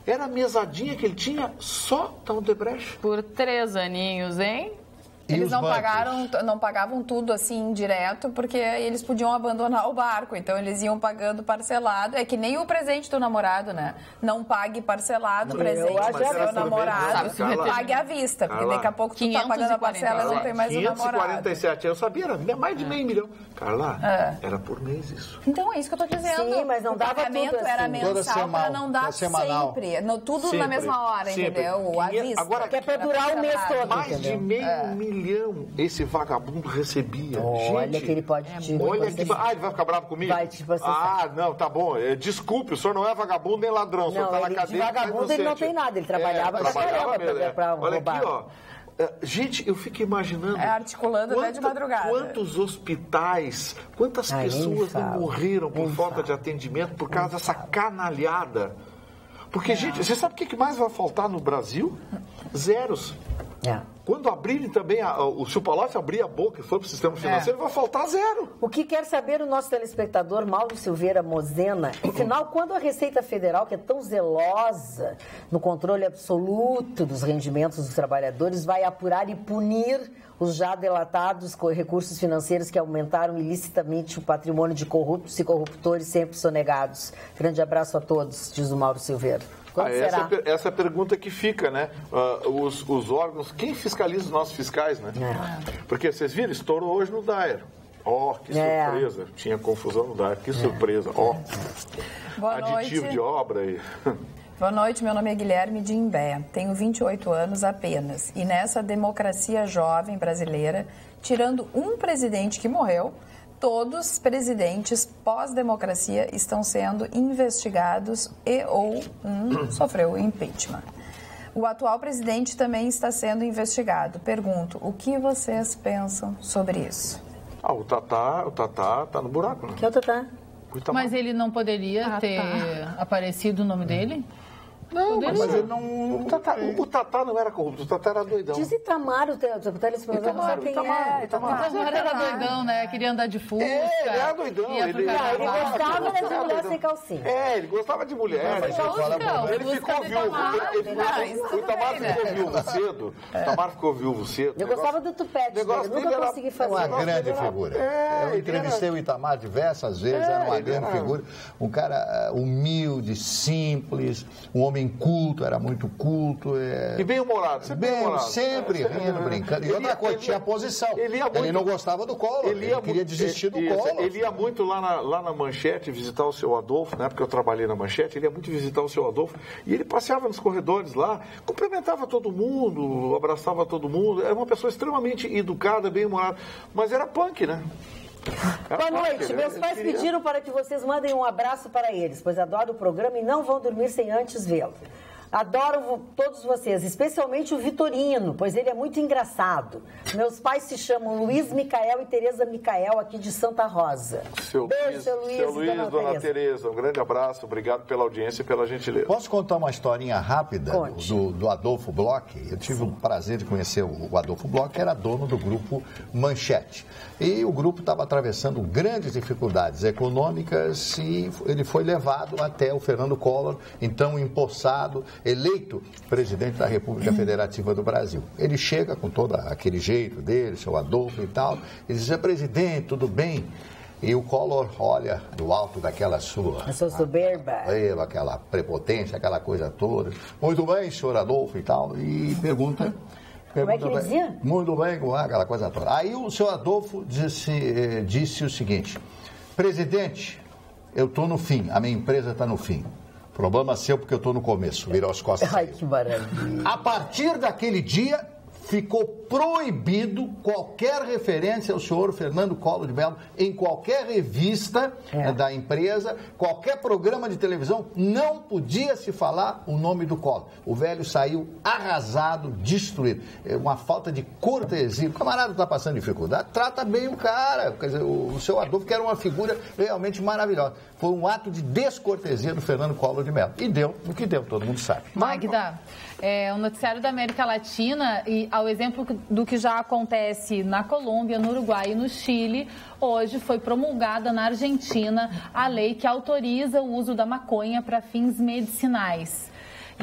F: Era a mesadinha que ele tinha só da Odebrecht.
G: Por 3 aninhos, hein?
D: Eles não pagavam tudo assim direto, porque eles podiam abandonar o barco. Então eles iam pagando parcelado. É que nem o presente do namorado, né? Não pague parcelado o presente do seu namorado. Pague à vista, porque daqui a pouco tu tá pagando a parcela e não tem mais o namorado.
F: 547, eu sabia, era mais de $500 mil. Carla, era por mês isso.
D: Então é isso que eu tô dizendo.
B: Sim, mas não dava tudo assim.
D: Era mensal para não dar sempre. Tudo sempre, na mesma hora, entendeu? À vista.
F: Agora,
B: que é para durar o mês todo,
F: mais de $500 mil esse vagabundo recebia.
B: Olha que ele pode te...
F: Olha que... ele vai ficar bravo comigo?
B: Vai te processar.
F: Não, tá bom. Desculpe, o senhor não é vagabundo nem ladrão. O senhor tá na cadeia.
B: De vagabundo ele não tem nada. Ele trabalhava para roubar.
F: Olha aqui, ó. Gente, eu fico imaginando...
D: articulando até de madrugada.
F: Quantos hospitais, quantas pessoas não morreram por falta de atendimento por causa dessa canalhada? Porque, gente, você sabe o que mais vai faltar no Brasil? Zeros. quando abrirem também, se o Palocci abrir a boca sobre o sistema financeiro, vai faltar zero.
B: O que quer saber o nosso telespectador Mauro Silveira Mozena, afinal, quando a Receita Federal, que é tão zelosa no controle absoluto dos rendimentos dos trabalhadores, vai apurar e punir os já delatados recursos financeiros que aumentaram ilicitamente o patrimônio de corruptos e corruptores sempre sonegados? Grande abraço a todos, diz o Mauro Silveira.
F: Essa é a pergunta que fica, né? Os órgãos, quem fiscaliza os nossos fiscais, né? Porque vocês viram, estourou hoje no DAER. Que surpresa. Tinha confusão no DAER, que surpresa.
D: Boa
F: aditivo
D: noite.
F: De obra aí.
D: Boa noite, meu nome é Guilherme de Imbé, tenho 28 anos apenas e nessa democracia jovem brasileira, tirando um presidente que morreu, todos os presidentes pós-democracia estão sendo investigados ou sofreu impeachment. O atual presidente também está sendo investigado. Pergunto, o que vocês pensam sobre isso?
F: O Tatá tá no buraco, né?
B: Que é o Tatá?
C: Mas ele não poderia ter aparecido o nome dele?
F: Não, mas ele não... O Tatá não era corrupto, o Tatá era doidão.
B: Diz Itamar, o telespectador não sabe quem é.
C: Itamar era doidão, né? Queria andar de Fusca.
F: Ele era doidão.
B: Ele gostava de mulher sem calcinha.
F: Ele gostava de mulher. Ele ficou viúvo. O Itamar ficou viúvo cedo. O Itamar ficou viúvo cedo.
B: Eu gostava do tupete dele, nunca consegui fazer.
E: Uma grande figura. Eu entrevistei o Itamar diversas vezes, era uma grande figura. Um cara humilde, simples, um homem culto, era muito culto.
F: E bem-humorado,
E: sempre rindo, brincando. E outra coisa, tinha posição. Ele não gostava do Collor, ele queria desistir do Collor.
F: Ele ia muito lá na Manchete visitar o seu Adolfo, na época que eu trabalhei na Manchete, ele ia muito visitar o seu Adolfo, e ele passeava nos corredores lá, cumprimentava todo mundo, abraçava todo mundo, era uma pessoa extremamente educada, bem-humorada, mas era punk, né?
B: Boa noite. Meus pais pediram para que vocês mandem um abraço para eles, pois adoram o programa e não vão dormir sem antes vê-lo. Adoro todos vocês, especialmente o Vitorino, pois ele é muito engraçado. Meus pais se chamam Luiz Micael e Tereza Micael, aqui de Santa Rosa.
F: Beijo, seu Luiz, dona Tereza. Um grande abraço, obrigado pela audiência e pela gentileza.
E: Posso contar uma historinha rápida do Adolfo Bloch? Eu tive o prazer de conhecer o Adolfo Bloch, que era dono do grupo Manchete. E o grupo estava atravessando grandes dificuldades econômicas e ele foi levado até o Fernando Collor, então empossado, eleito presidente da República Federativa do Brasil. Ele chega com todo aquele jeito dele, seu Adolfo e tal, e diz: presidente, tudo bem? E o Collor olha do alto daquela sua...
B: A sua soberba.
E: Aquela prepotência, aquela coisa toda. Muito bem, senhor Adolfo e tal, e pergunta...
B: Como é que ele dizia?
E: Muito bem, aquela coisa toda. Aí o senhor Adolfo disse o seguinte: presidente, eu estou no fim, a minha empresa está no fim. Problema seu porque eu estou no começo, virou as costas.
B: Ai, que maravilha.
E: A partir daquele dia, ficou proibido qualquer referência ao senhor Fernando Collor de Mello em qualquer revista da empresa, qualquer programa de televisão, não podia se falar o nome do Collor. O velho saiu arrasado, destruído. É uma falta de cortesia. O camarada está passando dificuldade, trata bem o cara. Quer dizer, o seu Adolfo, que era uma figura realmente maravilhosa. Foi um ato de descortesia do Fernando Collor de Mello. E deu o que deu, todo mundo sabe.
C: Magda, o noticiário da América Latina, e ao exemplo do que já acontece na Colômbia, no Uruguai e no Chile, hoje foi promulgada na Argentina a lei que autoriza o uso da maconha para fins medicinais.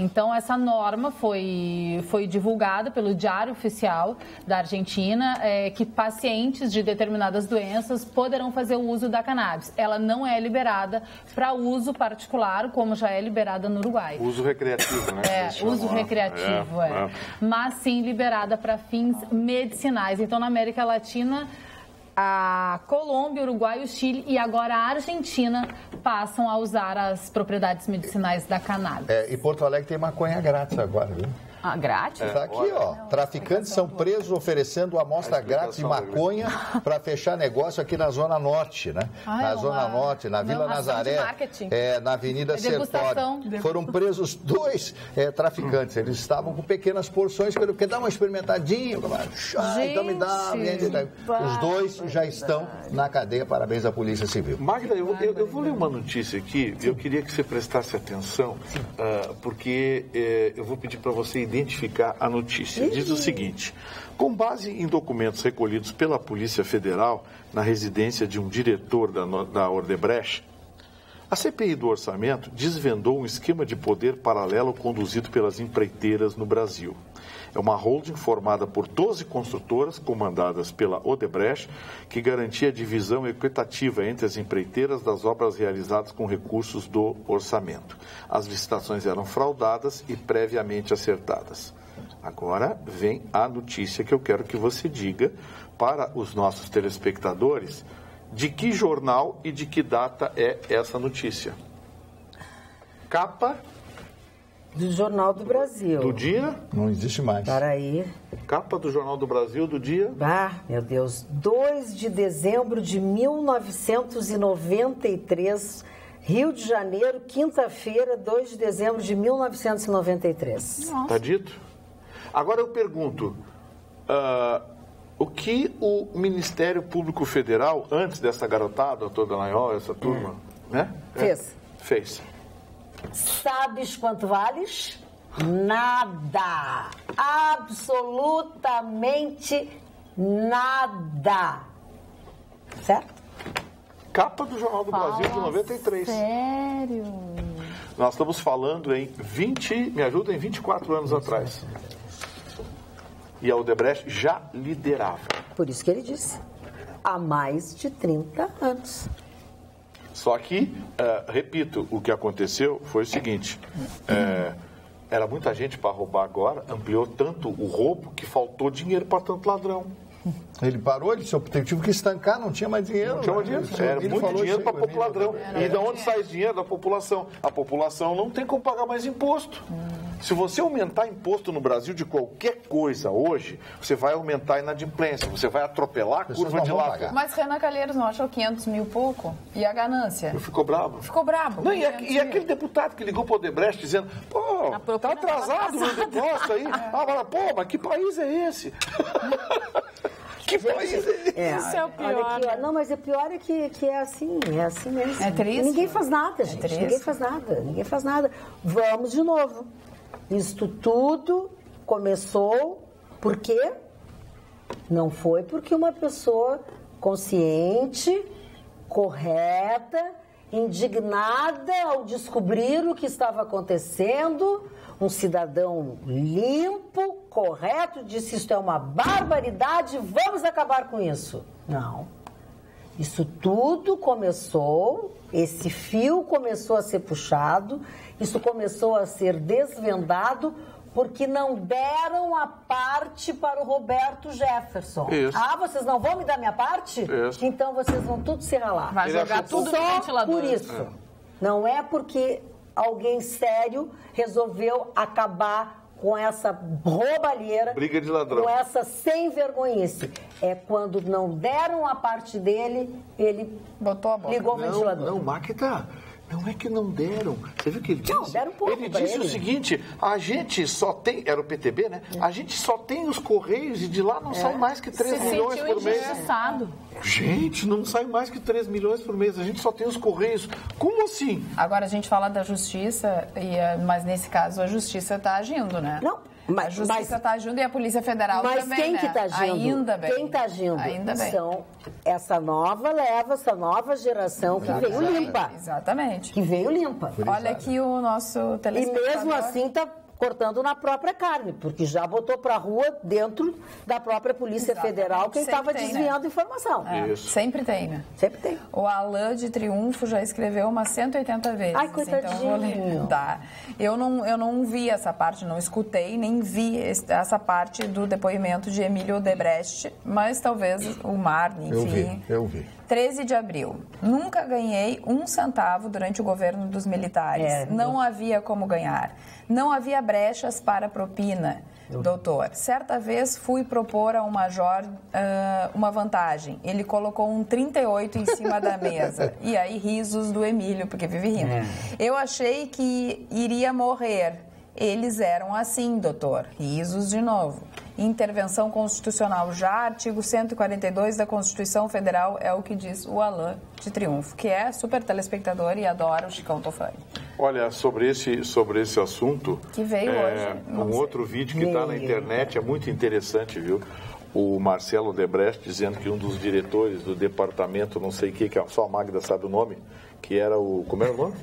C: Então, essa norma foi divulgada pelo Diário Oficial da Argentina, que pacientes de determinadas doenças poderão fazer o uso da cannabis. Ela não é liberada para uso particular, como já é liberada no Uruguai.
F: Uso recreativo, né?
C: Uso recreativo, Mas sim liberada para fins medicinais. Então, na América Latina, a Colômbia, o Uruguai, o Chile e agora a Argentina passam a usar as propriedades medicinais da cannabis.
E: E Porto Alegre tem maconha grátis agora, viu?
G: Grátis?
E: Está aqui, ó. Traficantes são presos oferecendo amostra grátis de maconha para fechar negócio aqui na Zona Norte, né? Na Zona Norte, na Vila Nazaré, na Avenida Sertório. Foram presos 2 traficantes. Eles estavam com pequenas porções, porque dá uma experimentadinha. Então me dá. Os 2 já estão na cadeia. Parabéns à Polícia Civil.
F: Magda, eu vou ler uma notícia aqui. Eu queria que você prestasse atenção, porque eu vou pedir para você identificar a notícia. Diz o seguinte: com base em documentos recolhidos pela Polícia Federal na residência de um diretor da Odebrecht, a CPI do Orçamento desvendou um esquema de poder paralelo conduzido pelas empreiteiras no Brasil. É uma holding formada por 12 construtoras comandadas pela Odebrecht, que garantia a divisão equitativa entre as empreiteiras das obras realizadas com recursos do orçamento. As licitações eram fraudadas e previamente acertadas. Agora vem a notícia que eu quero que você diga para os nossos telespectadores de que jornal e de que data é essa notícia. Capa
B: do Jornal do Brasil.
F: Do dia?
E: Não existe mais.
B: Peraí.
F: Capa do Jornal do Brasil do dia?
B: Ah, meu Deus. 2 de dezembro de 1993, Rio de Janeiro, quinta-feira, 2 de dezembro de 1993.
F: Tá dito? Agora eu pergunto, o que o Ministério Público Federal, antes dessa garotada toda Naiol, essa turma, né? Fez.
B: Sabes quanto vales? Nada. Absolutamente nada. Certo?
F: Capa do Jornal do Brasil de 93.
G: Sério?
F: Nós estamos falando em 24 anos atrás. E a Odebrecht já liderava.
B: Por isso que ele disse, há mais de 30 anos.
F: Só que, repito, o que aconteceu foi o seguinte, era muita gente para roubar agora, ampliou tanto o roubo que faltou dinheiro para tanto ladrão.
E: Ele parou, ele disse, eu tive que estancar, não tinha mais dinheiro.
F: Não tinha mais dinheiro, era muito dinheiro para pouco ladrão. E de onde sai esse dinheiro? Da população. A população não tem como pagar mais imposto. Se você aumentar imposto no Brasil de qualquer coisa hoje, você vai aumentar a inadimplência, você vai atropelar a curva de lata.
D: Mas Renan Calheiros não achou 500 mil pouco? E a ganância?
F: Ficou brabo.
D: Ficou brabo.
F: Não, e aquele deputado que ligou para o Odebrecht dizendo, pô, tá atrasado o meu depósito aí. Pô, mas que país é esse? Que país é esse?
G: Isso é o pior.
B: Aqui, não, mas o pior é que é assim mesmo.
D: É triste.
B: Ninguém faz nada, gente. Ninguém faz nada. Vamos de novo. Isto tudo começou por quê? Não foi porque uma pessoa consciente, correta, indignada ao descobrir o que estava acontecendo, um cidadão limpo, correto, disse isto é uma barbaridade, vamos acabar com isso. Não. Isso tudo começou, esse fio começou a ser puxado, isso começou a ser desvendado porque não deram a parte para o Roberto Jefferson.
F: Isso.
B: Vocês não vão me dar minha parte?
F: Isso.
B: Então vocês vão tudo se ralar.
G: Vai jogar tudo no ventilador.
B: Por isso. Não é porque alguém sério resolveu acabar com essa roubalheira,
F: briga de ladrão,
B: com essa sem vergonhice. É quando não deram a parte dele, ele
D: botou a boca.
B: Ligou o ventilador.
F: Não, Maquita, não é que não deram. Você viu o que ele disse?
B: Não, deram pouco.
F: Ele disse o seguinte, a gente só tem, era o PTB, né? A gente só tem os Correios e de lá não sai mais que 3 milhões por mês. Gente, não sai mais que 3 milhões por mês. A gente só tem os Correios. Como assim?
D: Agora a gente fala da justiça, mas nesse caso a justiça está agindo, né?
B: Não.
D: A justiça está agindo e a Polícia Federal também,
B: mas quem que está agindo?
D: Ainda bem.
B: Quem está agindo?
D: Ainda bem.
B: São essa nova leva, essa nova geração que veio limpa.
D: Exatamente.
B: Que veio limpa.
D: Olha aqui o nosso telespectador.
B: E mesmo assim está cortando na própria carne, porque já botou para a rua dentro da própria Polícia Federal quem estava desviando informação.
D: Sempre tem, né?
B: Sempre tem.
D: O Alain de Triunfo já escreveu umas 180 vezes.
B: Ai, coitadinho.
D: Então eu vou ler. Tá. Eu não vi essa parte, não escutei, nem vi essa parte do depoimento de Emílio Odebrecht, mas talvez o Marne, enfim.
E: Eu vi.
D: 13 de abril. Nunca ganhei 1 centavo durante o governo dos militares. Não havia como ganhar. Não havia brechas para propina, doutor. Certa vez fui propor ao major uma vantagem. Ele colocou um 38 em cima da mesa. E aí risos do Emílio, porque vive rindo. Eu achei que iria morrer. Eles eram assim, doutor. Risos de novo. Intervenção constitucional já, artigo 142 da Constituição Federal, é o que diz o Alain de Triunfo, que é super telespectador e adora o Chicão Tofani.
F: Olha, sobre esse assunto,
D: que veio hoje.
F: Um outro vídeo que está na internet é muito interessante, viu? O Marcelo Odebrecht dizendo que um dos diretores do departamento, não sei o que só a Magda sabe o nome, que era o... Como era o nome?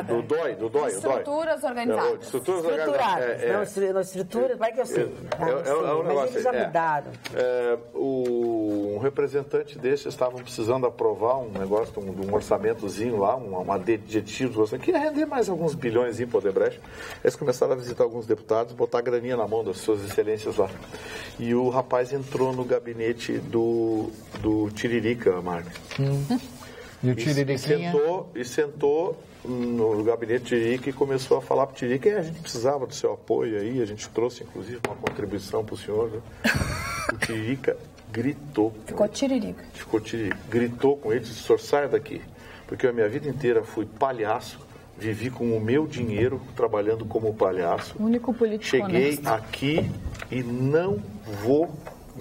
F: Do DOI.
D: Estruturas organizadas.
B: Estruturas. Estruturas, vai que eu sei. Mas eles já mudaram.
F: Um representante desses estavam precisando aprovar um negócio, um orçamentozinho lá, uma aditivo, que ia render mais alguns bilhões para o Odebrecht. Eles começaram a visitar alguns deputados, botar a graninha na mão das suas excelências lá. E o rapaz entrou no gabinete do Tiririca, Marcos.
E: E o Tiririquinha...
F: E sentou no gabinete Tiririca e começou a falar para o Tiririca, a gente precisava do seu apoio aí, a gente trouxe, inclusive, uma contribuição para o senhor. Né? O Tiririca gritou.
D: Ficou Tiririca.
F: Gritou com ele, disse, o senhor saia daqui, porque a minha vida inteira fui palhaço, vivi com o meu dinheiro trabalhando como palhaço.
D: O único político
F: Cheguei
D: honesto.
F: Aqui e não vou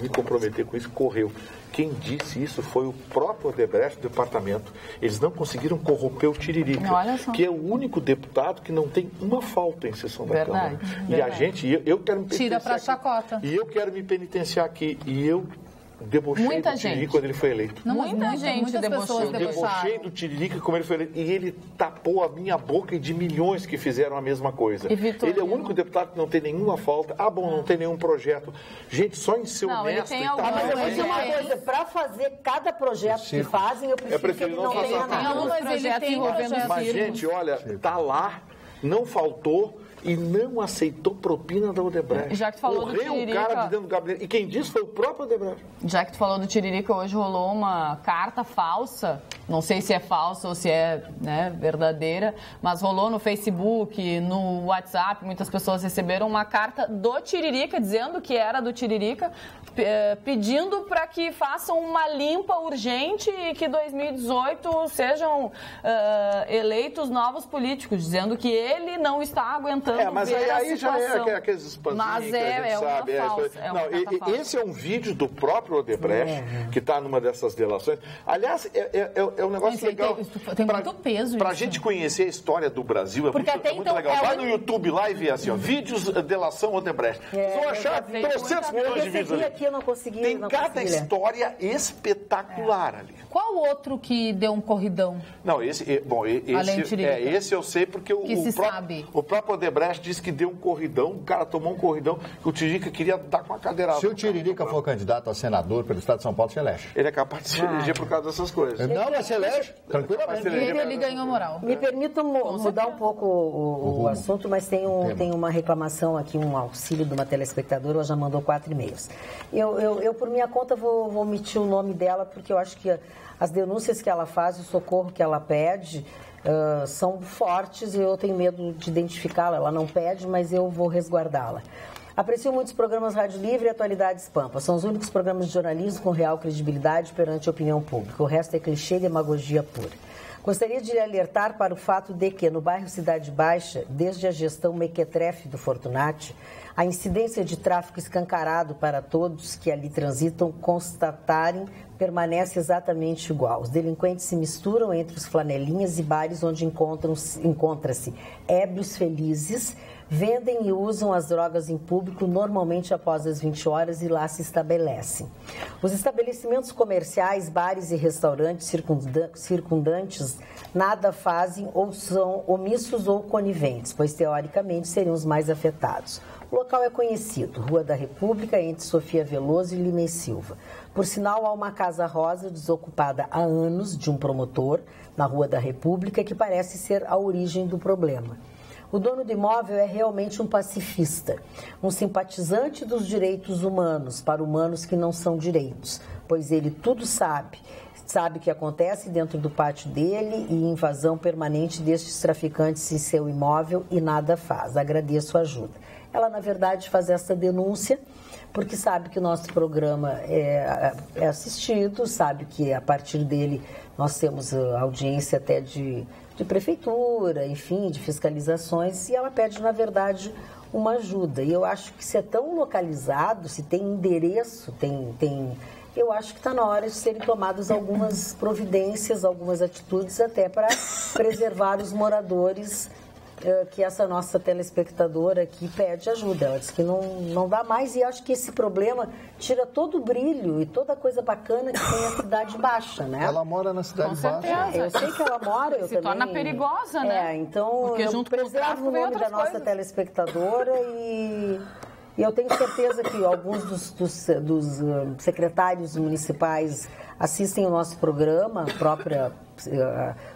F: me comprometer com isso, correu. Quem disse isso foi o próprio Odebrecht do departamento. Eles não conseguiram corromper o Tiririca, que é o único deputado que não tem uma falta em sessão da Câmara. E a gente, eu quero me
C: tira para chacota.
F: E eu quero me penitenciar aqui. E eu debochei do Tiririca quando ele foi eleito.
C: Muitas pessoas
F: debochei do Tiririca como ele foi eleito. E ele tapou a minha boca de milhões que fizeram a mesma coisa. Ele é o único deputado que não tem nenhuma falta. Não tem nenhum projeto. Gente, só em ser honesto.
B: Mas uma coisa, para fazer cada projeto que fazem, eu prefiro que ele não tenha nada.
F: Mas, gente, olha, tá lá, não faltou. E não aceitou propina da Odebrecht.
G: Já que tu falou do Tiririca...
F: o cara de dentro do gabinete. E quem disse foi o próprio Odebrecht.
G: Já que tu falou do Tiririca, hoje rolou uma carta falsa, não sei se é falsa ou se é verdadeira, mas rolou no Facebook, no WhatsApp, muitas pessoas receberam uma carta do Tiririca, dizendo que era do Tiririca, pedindo para que façam uma limpa urgente e que 2018 sejam eleitos novos políticos, dizendo que ele não está aguentando
F: mas aí já é aqueles espanzinhos
G: mas é uma falsa.
F: Esse é um vídeo do próprio Odebrecht, que está numa dessas delações. Aliás, é um negócio legal.
C: Tem muito peso
F: para a gente conhecer a história do Brasil, é muito legal. Vai no YouTube lá e vê assim, vídeos delação Odebrecht. Vocês vão achar 300 milhões de vídeos ali.
B: Aqui, eu não consegui,
F: tem cada história espetacular ali.
C: Qual outro que deu um corridão?
F: Não, esse eu sei porque o próprio Odebrecht disse que deu um corridão, o cara tomou um corridão que o Tiririca queria dar com a cadeirada.
E: Se o Tiririca for candidato a senador pelo Estado de São Paulo, se elege.
F: Ele é capaz de se eleger por causa dessas coisas.
E: Não, mas se elege, tranquilamente.
C: Ele ganhou moral.
B: Me permitam mudar um pouco o assunto, mas tem uma reclamação aqui, um auxílio de uma telespectadora, ela já mandou 4 e-mails. Eu por minha conta, vou omitir o nome dela, porque eu acho que as denúncias que ela faz, o socorro que ela pede, são fortes e eu tenho medo de identificá-la. Ela não pede, mas eu vou resguardá-la. Aprecio muitos programas Rádio Livre e Atualidades Pampa. São os únicos programas de jornalismo com real credibilidade perante a opinião pública. O resto é clichê e demagogia pura. Gostaria de lhe alertar para o fato de que, no bairro Cidade Baixa, desde a gestão mequetrefe do Fortunati, a incidência de tráfico escancarado para todos que ali transitam constatarem permanece exatamente igual. Os delinquentes se misturam entre os flanelinhas e bares onde encontra-se ébrios felizes, vendem e usam as drogas em público, normalmente após as 20 horas, e lá se estabelecem. Os estabelecimentos comerciais, bares e restaurantes circundantes nada fazem ou são omissos ou coniventes, pois teoricamente seriam os mais afetados. O local é conhecido, Rua da República, entre Sofia Veloso e Lima e Silva. Por sinal, há uma casa rosa desocupada há anos de um promotor na Rua da República que parece ser a origem do problema. O dono do imóvel é realmente um pacifista, um simpatizante dos direitos humanos para humanos que não são direitos, pois ele tudo sabe o que acontece dentro do pátio dele e invasão permanente destes traficantes em seu imóvel e nada faz. Agradeço a ajuda. Ela, na verdade, faz essa denúncia porque sabe que o nosso programa é assistido, sabe que a partir dele nós temos audiência até de prefeitura, enfim, de fiscalizações, e ela pede, na verdade, uma ajuda. E eu acho que se é tão localizado, se tem endereço, eu acho que está na hora de serem tomadas algumas providências, algumas atitudes até para preservar os moradores, que essa nossa telespectadora aqui pede ajuda. Ela diz que não dá mais, e acho que esse problema tira todo o brilho e toda a coisa bacana que tem a Cidade Baixa, né?
E: Ela mora na Cidade Baixa.
B: Eu sei que ela mora, eu
G: se
B: também...
G: torna perigosa, né?
B: Então
G: porque
B: eu
G: junto
B: preservo o nome da nossa telespectadora e eu tenho certeza que alguns dos secretários municipais assistem o nosso programa,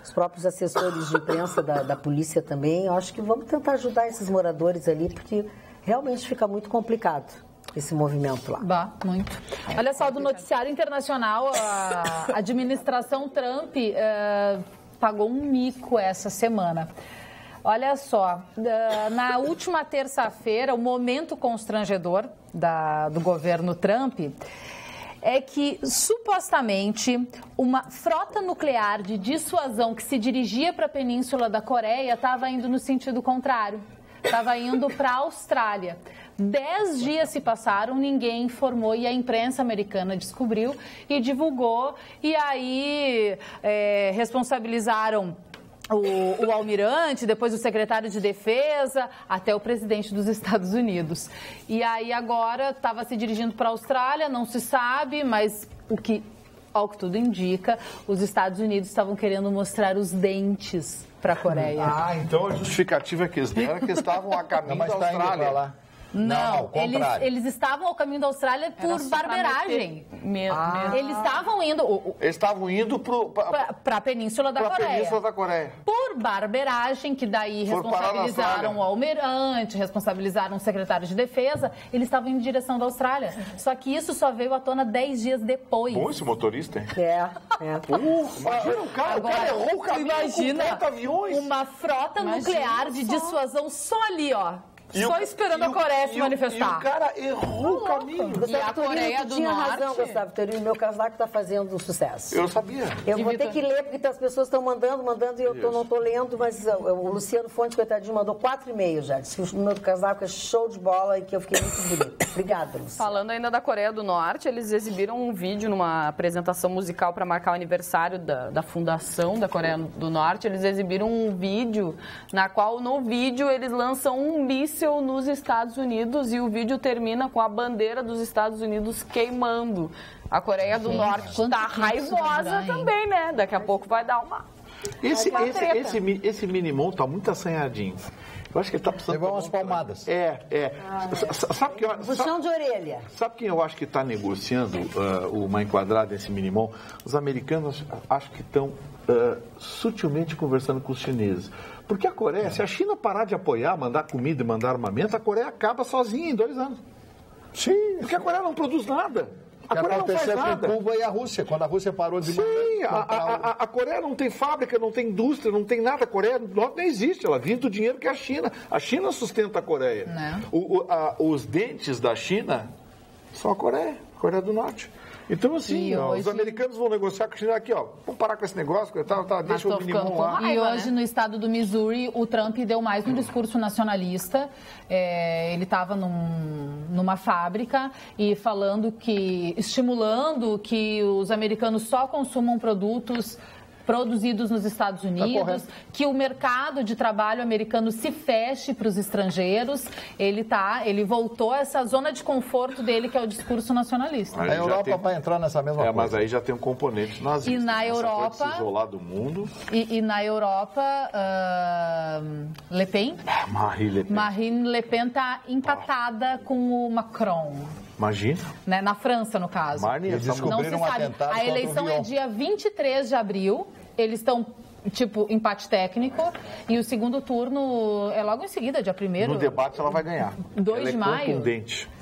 B: os próprios assessores de imprensa da polícia também. Eu acho que vamos tentar ajudar esses moradores ali, porque realmente fica muito complicado esse movimento lá.
C: Muito. Olha só, do noticiário internacional, a administração Trump pagou um mico essa semana. Olha só, na última terça-feira, o momento constrangedor do governo Trump é que, supostamente, uma frota nuclear de dissuasão que se dirigia para a Península da Coreia estava indo no sentido contrário. Estava indo para a Austrália. 10 dias se passaram, ninguém informou e a imprensa americana descobriu e divulgou. E aí responsabilizaram o almirante, depois o secretário de defesa, até o presidente dos Estados Unidos. E aí agora estava se dirigindo para a Austrália, não se sabe, mas ao que tudo indica, os Estados Unidos estavam querendo mostrar os dentes para a Coreia.
F: Então a justificativa que eles deram é que estavam a caminho da Austrália.
B: Não, eles estavam ao caminho da Austrália por barbeiragem. Eles estavam indo para a Península da Coreia. Por barbeiragem, que daí responsabilizaram o almirante, responsabilizaram o secretário de defesa, eles estavam indo em direção da Austrália. Só que isso só veio à tona 10 dias depois.
F: Bom esse motorista, hein?
B: Imagina
F: o cara errou o caminho com aviões.
B: Uma frota nuclear de dissuasão só ali, ó. Só esperando a Coreia se manifestar.
F: E o cara errou o caminho.
B: E a Coreia do Norte... tinha razão, Gustavo Torino. Meu casaco está fazendo sucesso.
F: Eu sabia.
B: Eu vou ter que ler, porque as pessoas estão mandando e eu não estou lendo, mas o Luciano Fonte, coitadinho, mandou 4 e-mails já. Disse que o número do casaco é show de bola e que eu fiquei muito bonita. Obrigada, Luciano.
G: Falando ainda da Coreia do Norte, eles exibiram um vídeo numa apresentação musical para marcar o aniversário da fundação da Coreia do Norte. Eles exibiram um vídeo na qual, no vídeo, eles lançam um míssil nos Estados Unidos e o vídeo termina com a bandeira dos Estados Unidos queimando. A Coreia do Norte está raivosa também, né? Daqui a pouco vai dar uma...
F: Esse Minimum está muito assanhadinho. Eu acho que ele está precisando...
E: Levar umas palmadas.
F: Sabe que
B: puxão de orelha.
F: Sabe quem eu acho que está negociando uma enquadrada nesse Minimum? Os americanos acho que estão sutilmente conversando com os chineses. Porque a Coreia, se a China parar de apoiar, mandar comida e mandar armamento, a Coreia acaba sozinha em 2 anos.
E: Sim.
F: Porque a Coreia não produz nada. A Coreia não faz nada.
E: Com Cuba e a Rússia, quando a Rússia parou de
F: mandar... a Coreia não tem fábrica, não tem indústria, não tem nada. A Coreia do Norte não existe, ela vive do dinheiro que é a China. A China sustenta a Coreia. Os dentes da China são a Coreia do Norte. Então, assim, os americanos vão negociar com a China aqui, vamos parar com esse negócio, deixa o Minimum lá.
C: E hoje, no estado do Missouri, o Trump deu mais um discurso nacionalista. Ele estava numa fábrica e estimulando que os americanos só consumam produtos produzidos nos Estados Unidos, que o mercado de trabalho americano se feche para os estrangeiros. Ele voltou a essa zona de conforto dele, que é o discurso nacionalista.
E: A Europa vai entrar nessa mesma coisa.
F: Mas aí já tem um componente nazista.
C: E na Europa...
F: se isolar do mundo.
C: E na Europa, Le Pen? Marine Le Pen está empatada com o Macron.
F: Imagina.
C: Né? Na França, no caso.
E: Eles descobriram um atentado.
C: A eleição é dia 23 de abril. Eles estão, empate técnico. E o segundo turno é logo em seguida, dia 1º.
F: No debate ela vai ganhar.
C: 2 de maio.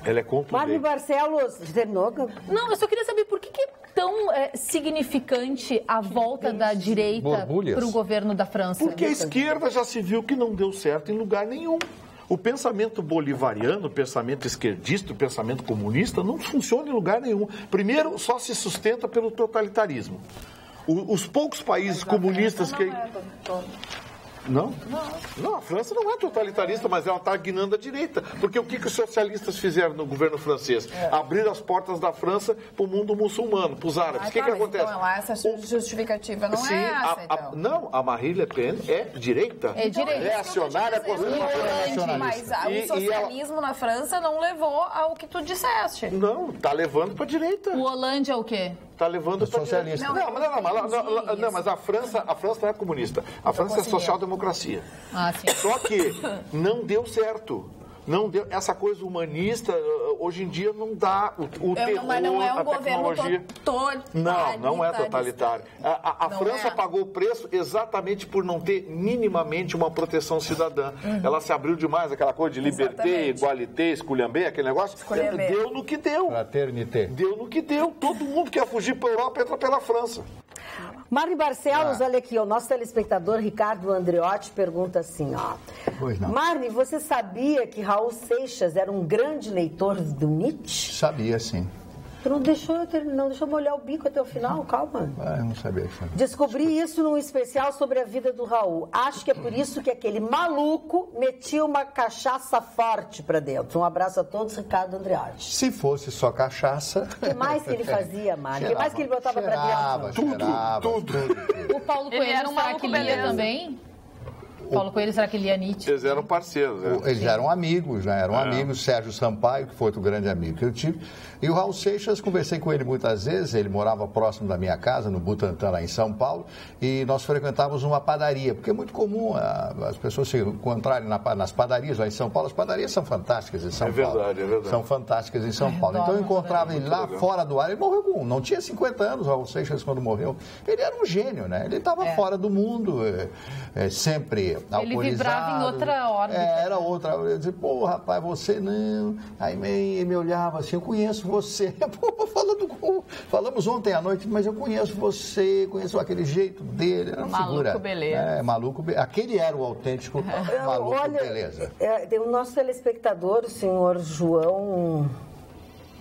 F: Ela é contundente.
B: Mário Barcelos, terminou?
C: Não, eu só queria saber por que é tão significante a volta da direita para o governo da França.
F: Porque a esquerda já se viu que não deu certo em lugar nenhum. O pensamento bolivariano, o pensamento esquerdista, o pensamento comunista não funciona em lugar nenhum. Primeiro, só se sustenta pelo totalitarismo. Os poucos países comunistas que... Não? Não, a França não é totalitarista, mas ela está guinando a direita. Porque o que os socialistas fizeram no governo francês? Abrir as portas da França para o mundo muçulmano, para os árabes. O que acontece?
D: Então, essa justificativa não é essa, então.
F: Não, a Marine Le Pen é direita.
D: É direita.
F: Reacionária conservadora.
D: Mas o socialismo na França não levou ao que tu disseste.
F: Não, está levando para a direita.
C: O Hollande é o quê?
F: Está levando para socialista. Não, mas a França não é comunista. A França é social-democracia. Só que não deu certo. Não deu, essa coisa humanista, hoje em dia não dá o terror,
D: mas não é um
F: a tecnologia.
D: Governo
F: não é totalitário. A França pagou o preço exatamente por não ter minimamente uma proteção cidadã. Ela se abriu demais, aquela coisa de liberté, igualité, esculhambé, aquele negócio. Deu no que deu.
E: Fraternité.
F: Deu no que deu. Todo mundo quer fugir para a Europa entra pela França.
B: Marli Barcelos, olha aqui, o nosso telespectador Ricardo Andreotti pergunta assim, ó.
E: Pois não.
B: Marli, você sabia que Raul Seixas era um grande leitor do Nietzsche?
E: Sabia, sim.
B: Tu não deixou eu molhar o bico até o final, calma.
E: Eu não sabia.
B: Descobri isso num especial sobre a vida do Raul. Acho que é por isso que aquele maluco metia uma cachaça forte pra dentro. Um abraço a todos, Ricardo Andreotti.
E: Se fosse só cachaça...
B: O que mais que ele fazia, Mário? O que mais que ele botava pra dentro?
E: Tudo.
C: O Paulo Coelho, será que lia também? Paulo Coelho, será que lia Nietzsche?
F: Eles eram parceiros.
E: Eles eram amigos, né? Eram amigos. Sérgio Sampaio, que foi outro grande amigo que eu tive. E o Raul Seixas, conversei com ele muitas vezes. Ele morava próximo da minha casa, no Butantã, lá em São Paulo. E nós frequentávamos uma padaria, porque é muito comum as pessoas se encontrarem nas padarias lá em São Paulo. As padarias são fantásticas em São Paulo.
F: É verdade.
E: São fantásticas em São Paulo. Então eu encontrava ele lá fora do ar. Ele morreu não tinha 50 anos, o Raul Seixas, quando morreu. Ele era um gênio, né? Ele estava fora do mundo, sempre alcoolizado.
C: Ele vibrava em outra órbita.
E: Era outra. Eu dizia, pô, rapaz, você não. Aí ele me olhava assim, eu conheço você. Pô, falamos ontem à noite, mas eu conheço você, conheço aquele jeito dele. Era uma
G: maluco,
E: figura.
G: Beleza.
E: Maluco, aquele era o autêntico maluco, beleza.
B: O nosso telespectador, o senhor João...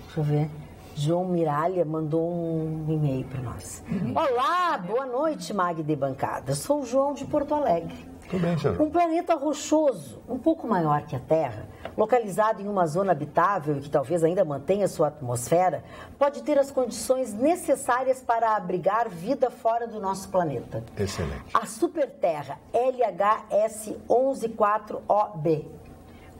B: Deixa eu ver... João Miralha mandou um e-mail para nós. Olá, boa noite, Magda e bancada. Sou o João de Porto Alegre.
E: Tudo bem, senhor.
B: Um planeta rochoso, um pouco maior que a Terra, localizado em uma zona habitável e que talvez ainda mantenha sua atmosfera, pode ter as condições necessárias para abrigar vida fora do nosso planeta.
E: Excelente.
B: A Superterra LHS 114OB,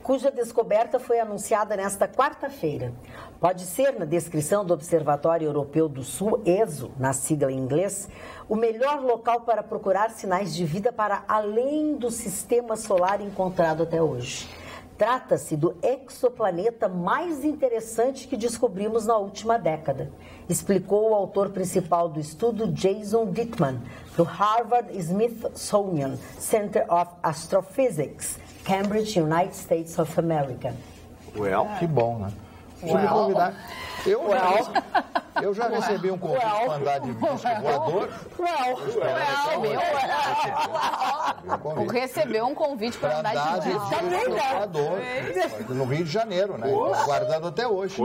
B: cuja descoberta foi anunciada nesta quarta-feira. Pode ser, na descrição do Observatório Europeu do Sul, ESO, na sigla em inglês, o melhor local para procurar sinais de vida para além do sistema solar encontrado até hoje. Trata-se do exoplaneta mais interessante que descobrimos na última década, explicou o autor principal do estudo, Jason Dittman, do Harvard Smithsonian Center of Astrophysics, Cambridge, United States of America.
E: Que bom, né? Deixa eu me convidar. Eu já recebi um convite para andar de disco voador.
G: Recebeu um convite para andar de disco
E: voador no Rio de Janeiro, né? Aguardando até hoje.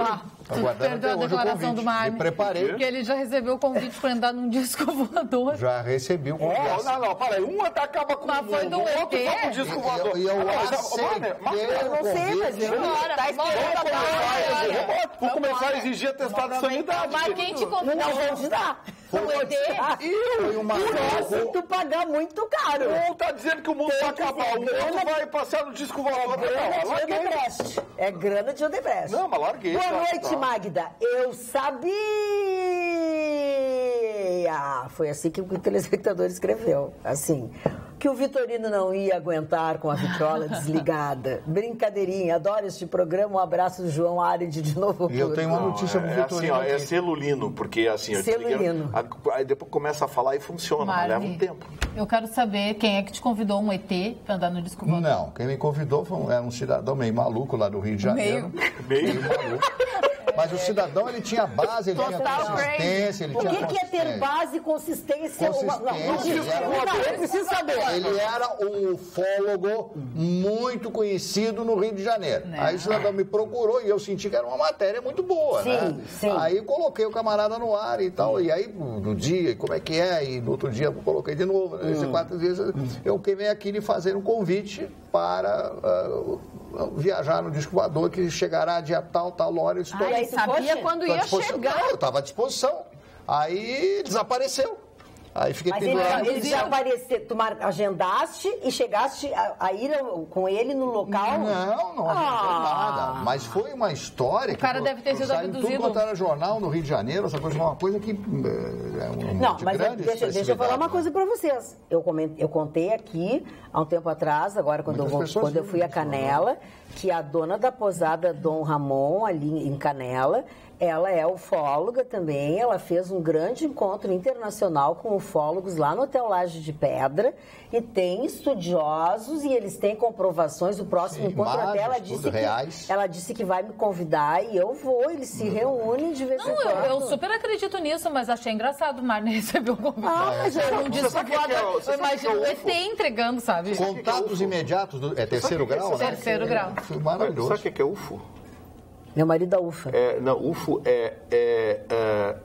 C: Perdeu a declaração do Mário.
E: Me preparei.
C: Porque ele já recebeu o convite para andar num disco voador.
E: Já recebi o convite.
F: Não, peraí. Um acaba com
C: o foi do
F: outro vai pro disco voador.
E: E eu aceitei
B: não sei, mas eu tá esperando.
F: Vou começar a exigir atestado de sanidade.
C: Mas quem te convidou?
B: Não vou te dar.
E: Foi uma
B: tu pagar muito caro.
F: Um tá dizendo que o mundo vai acabar, o outro vai passear no disco voador.
B: É grana de Odebrecht.
F: Não, mas larguei.
B: Boa noite, Magda. Eu sabia. Foi assim que o telespectador escreveu. Assim, que o Vitorino não ia aguentar com a vitrola desligada. Brincadeirinha, adoro este programa. Um abraço, João Arendt, de Novo.
E: E eu tenho uma notícia pro Vitorino.
F: Assim, é celulino, porque assim...
B: Celulino.
F: Aí depois começa a falar e funciona, mas leva um tempo.
C: Eu quero saber quem é que te convidou, um ET, para andar no disco voador.
E: Não, quem me convidou era um cidadão meio maluco lá do Rio de Janeiro.
F: Meio
E: maluco. Mas o cidadão, ele tinha base, ele tinha consistência, ele tinha...
B: O que é ter base e consistência? Eu preciso saber.
E: Ele era um ufólogo muito conhecido no Rio de Janeiro. Aí o cidadão me procurou e eu senti que era uma matéria muito boa, né?
B: Sim.
E: Aí coloquei o camarada no ar e tal. E aí, no dia, como é que é? E no outro dia eu coloquei de novo. Nesses 4 dias eu queimei aqui de fazer um convite para viajar no disco voador que chegará dia tal hora.
G: Ele sabia quando ia chegar.
E: Eu estava à disposição. Aí desapareceu. Aí fiquei
B: pendurado. Ele desapareceu, tu agendaste e chegaste a ir com ele no local?
E: Não nada. Mas foi uma história que...
C: O cara deve ter sido abduzido.
E: Tudo quanto era jornal no Rio de Janeiro, essa coisa é uma coisa que...
B: Não, mas deixa eu falar uma coisa para vocês. Eu contei aqui, há um tempo atrás, agora quando eu fui a Canela, que a dona da posada Dom Ramon, ali em Canela, ela é ufóloga também, ela fez um grande encontro internacional com ufólogos lá no Hotel Laje de Pedra e tem estudiosos e eles têm comprovações. O próximo encontro até ela disse que vai me convidar e eu vou, eles se reúnem de vez em quando.
C: Eu super acredito nisso, mas achei engraçado o Marne receber o convite.
B: Mas eu não disse
C: eu imagino o ET entregando, sabe?
E: Contatos imediatos, é terceiro grau, né?
C: Terceiro grau.
E: Foi maravilhoso.
F: Sabe o que é UFO?
B: Meu marido é UFA.
F: UFO é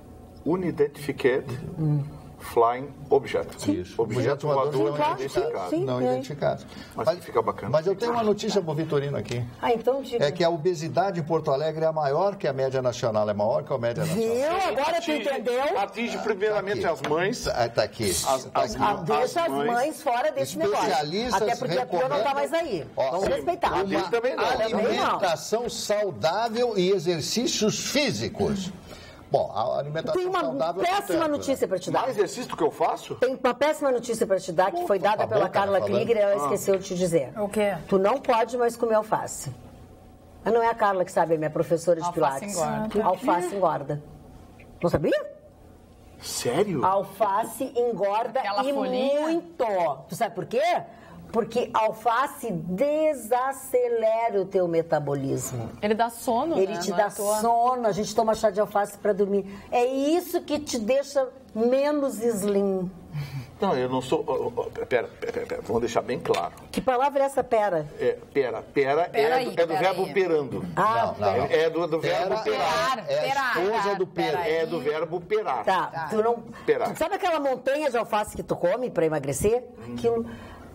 F: Unidentified Flying Object.
E: Isso. Objeto voador não identificado.
F: Mas fica bacana.
E: Mas eu tenho uma notícia para o Vitorino aqui.
B: Então diga.
E: É que a obesidade em Porto Alegre é maior que a média nacional. É maior que a média nacional.
B: Viu? Agora tu entendeu?
F: Atinge primeiramente as mães.
E: Está aqui.
B: Deixa as mães fora desse negócio. Até porque a tua não está mais aí. Vamos respeitar.
E: Alimentação saudável e exercícios físicos. Bom, a alimentação saudável...
B: Tem uma péssima notícia para te dar.
F: Mais exercício do que eu faço?
B: Tem uma péssima notícia para te dar que foi dada pela Carla Krieger e ela esqueceu de te dizer.
C: O quê?
B: Tu não pode mais comer alface. Mas não é a Carla que sabe, é minha professora de Pilates. Alface engorda. Não sabia?
F: Sério?
B: Alface engorda e muito. Tu sabe por quê? Porque alface desacelera o teu metabolismo.
G: Ele dá sono,
B: Ele te dá sono. A gente toma chá de alface para dormir. É isso que te deixa menos slim.
F: Não, eu não sou... Pera, vamos deixar bem claro.
B: Que palavra é essa, pera?
F: Pera é do verbo perando.
E: Não.
F: É do verbo perar.
E: É a esposa do pera.
F: É do verbo perar.
B: Tá. Tu não...
F: Perar.
B: Sabe aquela montanha de alface que tu come para emagrecer? Aquilo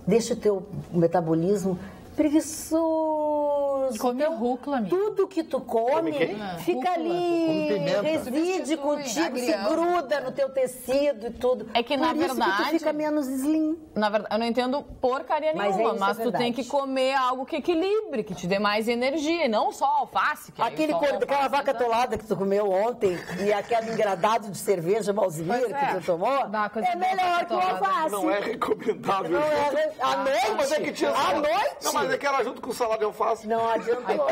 B: deixa o teu metabolismo preguiçoso.
C: Come rúcula, amiga.
B: Tudo que tu come fica ali, reside contigo, se gruda no teu tecido e tudo.
G: É que, na verdade,
B: que tu fica menos slim.
G: Na verdade, eu não entendo porcaria nenhuma, mas tu tem que comer algo que equilibre, que te dê mais energia, e não só alface.
B: Aquela vaca atolada que tu comeu ontem e aquele engradado de cerveja Malzimir que tu tomou, é melhor que o alface.
F: Não é recomendável.
B: À noite?
F: Mas é que tinha...
B: À noite?
F: Não, mas é que era junto com o salada de alface.
B: Não adiantou.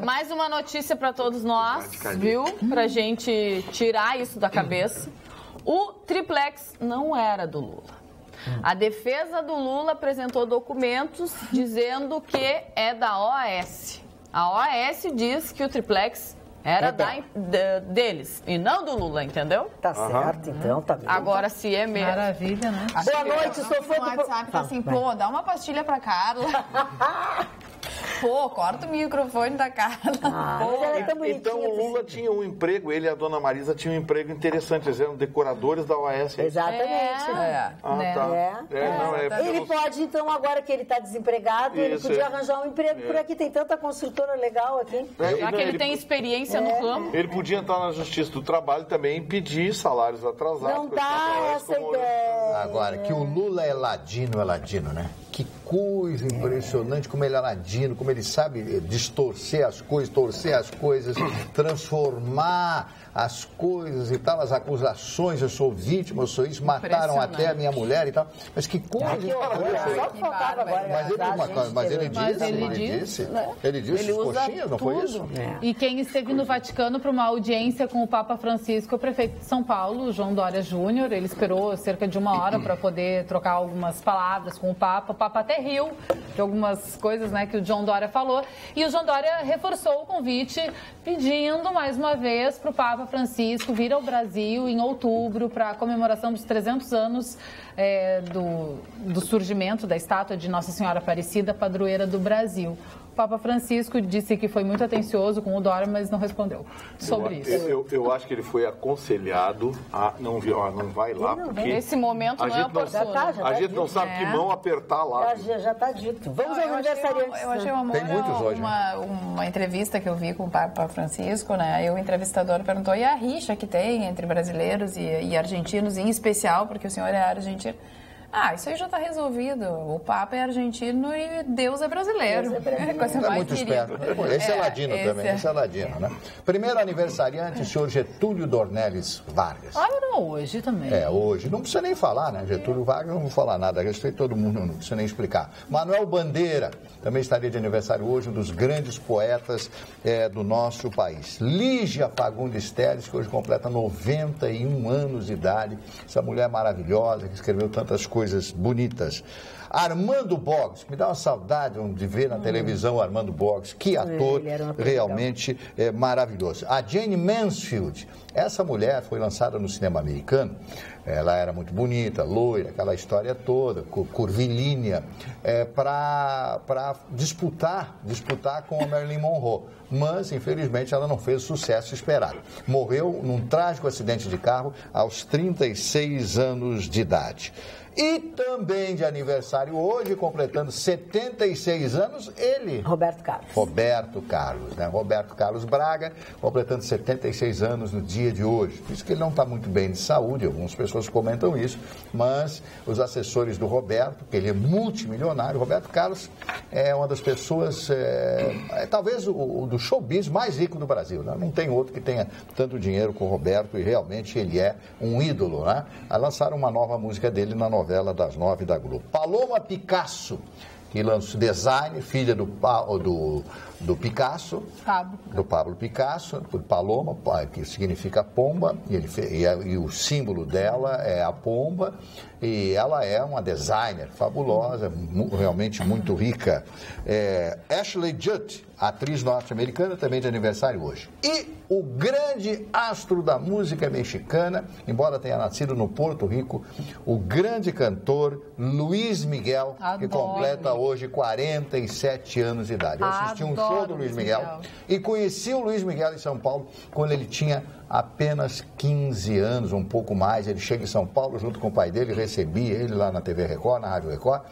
G: Mais uma notícia para todos nós, viu? Pra gente tirar isso da cabeça. O triplex não era do Lula. A defesa do Lula apresentou documentos dizendo que é da OAS. A OAS diz que o triplex era deles e não do Lula, entendeu?
B: Tá certo, então, tá bem.
G: Agora, se é mesmo.
C: Maravilha, né?
B: Boa noite, sou fã do
D: WhatsApp assim, pô, dá uma pastilha pra Carla. Pô, corta o microfone da Carla.
F: Então o Lula tinha um emprego, ele e a dona Marisa tinham um emprego interessante, eles eram decoradores da OAS.
B: Exatamente. Ele pode, então, agora que ele está desempregado, ele podia arranjar um emprego por aqui, tem tanta construtora legal aqui.
G: Já que ele tem experiência no ramo.
F: Ele podia entrar na Justiça do Trabalho também e pedir salários atrasados.
B: Não dá essa ideia.
E: Agora, que o Lula é ladino, né? Que coisa impressionante, como ele é ladino, como ele sabe distorcer as coisas, torcer as coisas, transformar as coisas e tal, as acusações, eu sou vítima, eu sou isso, mataram até a minha mulher e tal. Mas que coisa... Mas ele disse, coxinhas, não foi isso?
C: E quem esteve no Vaticano para uma audiência com o Papa Francisco, o prefeito de São Paulo, João Dória Júnior, ele esperou cerca de 1 hora para poder trocar algumas palavras com o Papa. O Papa até riu de algumas coisas, né, que o João Dória falou. E o João Dória reforçou o convite, pedindo mais uma vez para o Papa Francisco vir ao Brasil em outubro para a comemoração dos 300 anos do surgimento da estátua de Nossa Senhora Aparecida, padroeira do Brasil. O Papa Francisco disse que foi muito atencioso com o Dória, mas não respondeu sobre isso.
F: Eu acho que ele foi aconselhado a não vai lá, porque...
G: Nesse momento não é oportuno.
F: A gente não sabe que mão apertar lá.
B: Já está dito. Vamos ao aniversariante.
D: Eu achei uma entrevista que eu vi com o Papa Francisco, né? Aí o entrevistador perguntou, e a rixa que tem entre brasileiros e argentinos, em especial, porque o senhor é argentino? Isso aí já está resolvido. O Papa é argentino e Deus é brasileiro.
E: É muito esperto. Esse é ladino também. Esse é ladino, né? Primeiro aniversariante, o senhor Getúlio Dornelles Vargas.
C: Hoje também.
E: Hoje. Não precisa nem falar, né? Getúlio Vargas, não vou falar nada a respeito, todo mundo não precisa nem explicar. Manuel Bandeira também estaria de aniversário hoje, um dos grandes poetas do nosso país. Lígia Fagundes Telles, que hoje completa 91 anos de idade. Essa mulher maravilhosa, que escreveu tantas coisas bonitas. Armando Boggs, me dá uma saudade de ver na televisão o Armando Boggs, que ator realmente maravilhoso. A Jane Mansfield, essa mulher foi lançada no cinema americano, ela era muito bonita, loira, aquela história toda, curvilínea, para disputar com a Marilyn Monroe. Mas, infelizmente, ela não fez o sucesso esperado. Morreu num trágico acidente de carro aos 36 anos de idade. E também de aniversário hoje, completando 76 anos, ele...
B: Roberto Carlos.
E: Roberto Carlos, né? Roberto Carlos Braga, completando 76 anos no dia de hoje. Por isso que ele não está muito bem de saúde, algumas pessoas comentam isso, mas os assessores do Roberto, que ele é multimilionário, Roberto Carlos é uma das pessoas, talvez o do showbiz mais rico do Brasil, né? Não tem outro que tenha tanto dinheiro com o Roberto e realmente ele é um ídolo, né? Lançaram uma nova música dele na novela das 9 da Globo. Paloma Picasso, que lançou design, filha do Picasso, do Pablo Picasso, Paloma, que significa pomba, e o símbolo dela é a pomba, e ela é uma designer fabulosa, realmente muito rica. Ashley Judd, atriz norte-americana, também de aniversário hoje. E o grande astro da música mexicana, embora tenha nascido no Porto Rico, o grande cantor Luiz Miguel, que completa hoje 47 anos de idade. Eu assisti um show do Luiz Miguel e conheci o Luiz Miguel em São Paulo quando ele tinha apenas 15 anos, um pouco mais. Ele chega em São Paulo junto com o pai dele, recebi ele lá na TV Record, na Rádio Record,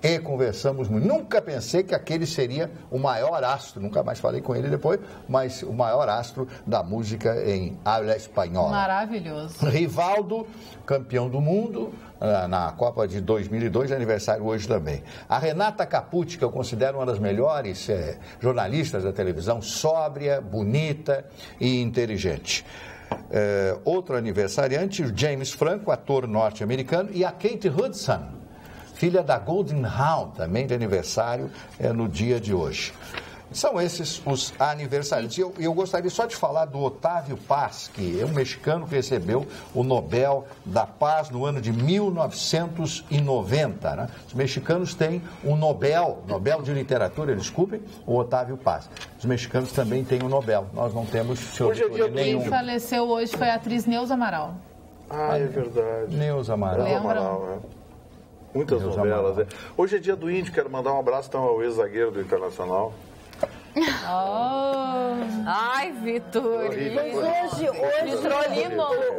E: e conversamos muito. Nunca pensei que aquele seria o maior astro, nunca mais falei com ele depois, mas o maior astro da música em habla espanhola.
C: Maravilhoso.
E: Rivaldo, campeão do mundo na Copa de 2002, de aniversário hoje também. A Renata Capucci, que eu considero uma das melhores jornalistas da televisão, sóbria, bonita e inteligente. Outro aniversariante, o James Franco, ator norte-americano, e a Kate Hudson, filha da Golden Hawn, também de aniversário no dia de hoje. São esses os aniversários. E eu gostaria só de falar do Otávio Paz, que é um mexicano que recebeu o Nobel da Paz no ano de 1990. Né? Os mexicanos têm um Nobel de Literatura, desculpem, o Otávio Paz. Os mexicanos também têm um Nobel. Nós não temos
C: nenhum. Quem faleceu hoje foi a atriz Neuza Amaral.
F: É verdade.
E: Neuza Amaral.
F: Muitas novelas. Hoje é dia do Índio, quero mandar um abraço então, ao ex-zagueiro do Internacional.
G: Ai, Vitor.
B: Hoje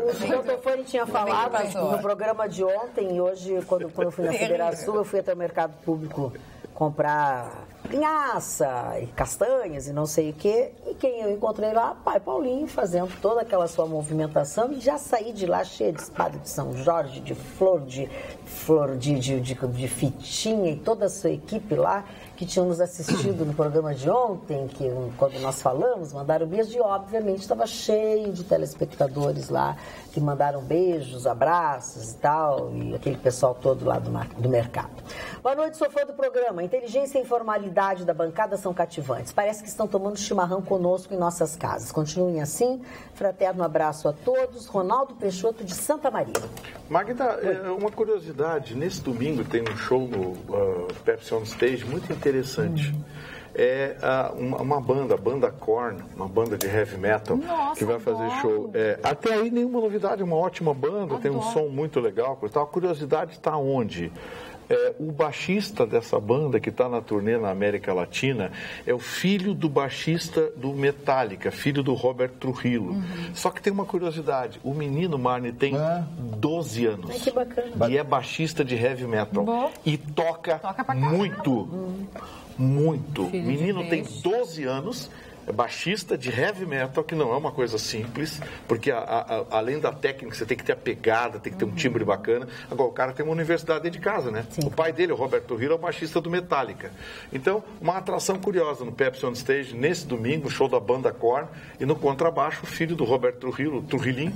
B: o senhor Tofani tinha falado no programa de ontem, e hoje, quando eu fui na Federação, eu fui até o mercado público comprar linhaça e castanhas e não sei o quê. E quem eu encontrei lá? Pai Paulinho, fazendo toda aquela sua movimentação, e já saí de lá cheia de espada de São Jorge, de flor de fitinha, e toda a sua equipe lá, que tinham nos assistido no programa de ontem, que quando nós falamos, mandaram beijo, e obviamente estava cheio de telespectadores lá, que mandaram beijos, abraços e tal, e aquele pessoal todo lá do mercado. Boa noite, sou fã do programa. A inteligência e a informalidade da bancada são cativantes. Parece que estão tomando chimarrão conosco em nossas casas. Continuem assim. Fraterno abraço a todos. Ronaldo Peixoto, de Santa Maria.
F: Magda, uma curiosidade. Nesse domingo tem um show no Pepsi On Stage muito interessante. É uma banda, a banda Korn, uma banda de heavy metal, que vai fazer show. Até aí nenhuma novidade, uma ótima banda, tem um som muito legal. A curiosidade está onde? O baixista dessa banda, que está na turnê na América Latina, é o filho do baixista do Metallica, filho do Robert Trujillo. Só que tem uma curiosidade, o menino Marne tem 12 anos.
B: Ai, que bacana.
F: E é baixista de heavy metal. E toca muito. Muito. O menino tem 12 anos, é baixista de heavy metal, que não é uma coisa simples, porque além da técnica, você tem que ter a pegada, tem que ter um timbre bacana. Agora, o cara tem uma universidade dentro de casa, né? Sim. O pai dele, o Roberto Trujillo, é o baixista do Metallica. Então, uma atração curiosa no Pepsi On Stage, nesse domingo, show da banda Korn, e no contrabaixo, o filho do Roberto Trujillo, Trujillinho,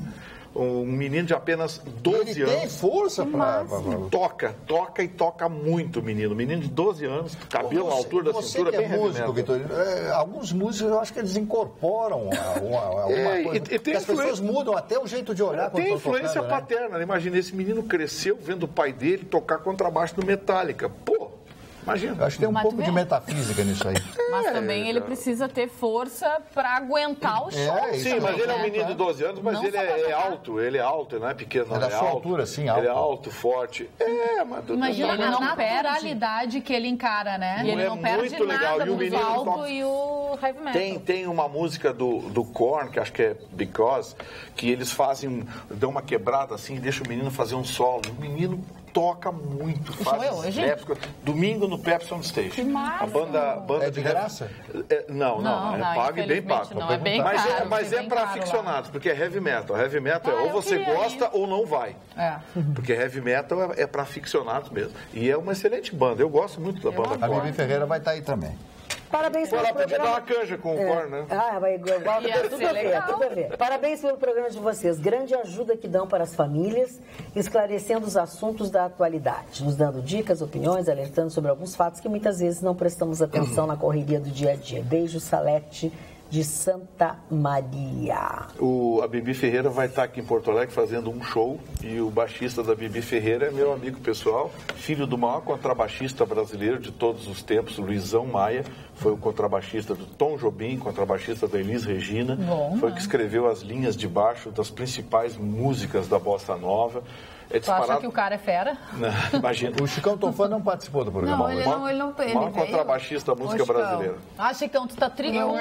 F: um menino de apenas 12 anos.
E: Ele tem força para...
F: Toca e toca muito, menino. Menino de 12 anos, cabelo à altura da cintura, bem
E: músico, Vitor. Alguns músicos, eu acho que eles incorporam alguma coisa. Porque as pessoas mudam até o jeito de olhar.
F: Tem influência paterna. Né? Imagina, esse menino cresceu vendo o pai dele tocar contrabaixo no Metallica. Pô! Imagina.
E: Eu acho que tem um pouco de metafísica nisso aí.
G: Mas também ele precisa ter força para aguentar o show.
F: Sim, mas ele é um menino de 12 anos, mas ele é alto. Ele é alto, não é pequeno, não.
E: É da sua altura, sim, alto.
F: Ele é alto, forte.
C: Mas imagina a naturalidade que ele encara, né?
F: E ele não perde muito legal.
C: Nada, e o menino alto e o heavy metal.
F: Tem uma música do Korn, que acho que é Because, que eles dão uma quebrada assim e deixam o menino fazer um solo. O menino toca muito, faz épicas. Domingo no Pepsi On Stage.
G: Que massa.
F: A banda
E: de graça?
F: Não, é pago e bem pago.
G: Não, é bem caro,
F: mas é para aficionados, porque é heavy metal. Heavy metal ou você gosta ou não vai. Porque heavy metal é para aficionados mesmo. E é uma excelente banda. Eu gosto muito da banda Korn.
E: A Bibi Ferreira vai estar aí também.
B: Parabéns pelo programa.
F: Podia dar uma canja com o Korn, né?
B: Vai igual, tudo a ver. Parabéns pelo programa de vocês. Grande ajuda que dão para as famílias, esclarecendo os assuntos da atualidade, nos dando dicas, opiniões, alertando sobre alguns fatos que muitas vezes não prestamos atenção na correria do dia a dia. Beijo, Salete, de Santa Maria.
F: A Bibi Ferreira vai estar aqui em Porto Alegre fazendo um show, e o baixista da Bibi Ferreira é meu amigo pessoal, filho do maior contrabaixista brasileiro de todos os tempos, Luizão Maia. Foi o contrabaixista do Tom Jobim, contrabaixista da Elis Regina. Foi o que escreveu as linhas de baixo das principais músicas da Bossa Nova.
C: Tu acha que o cara é fera?
F: Não, imagina.
E: O Chicão Tofã não participou do programa hoje.
D: Ele não
F: o maior contrabaixista da música brasileira.
C: Chicão, tu tá trigando.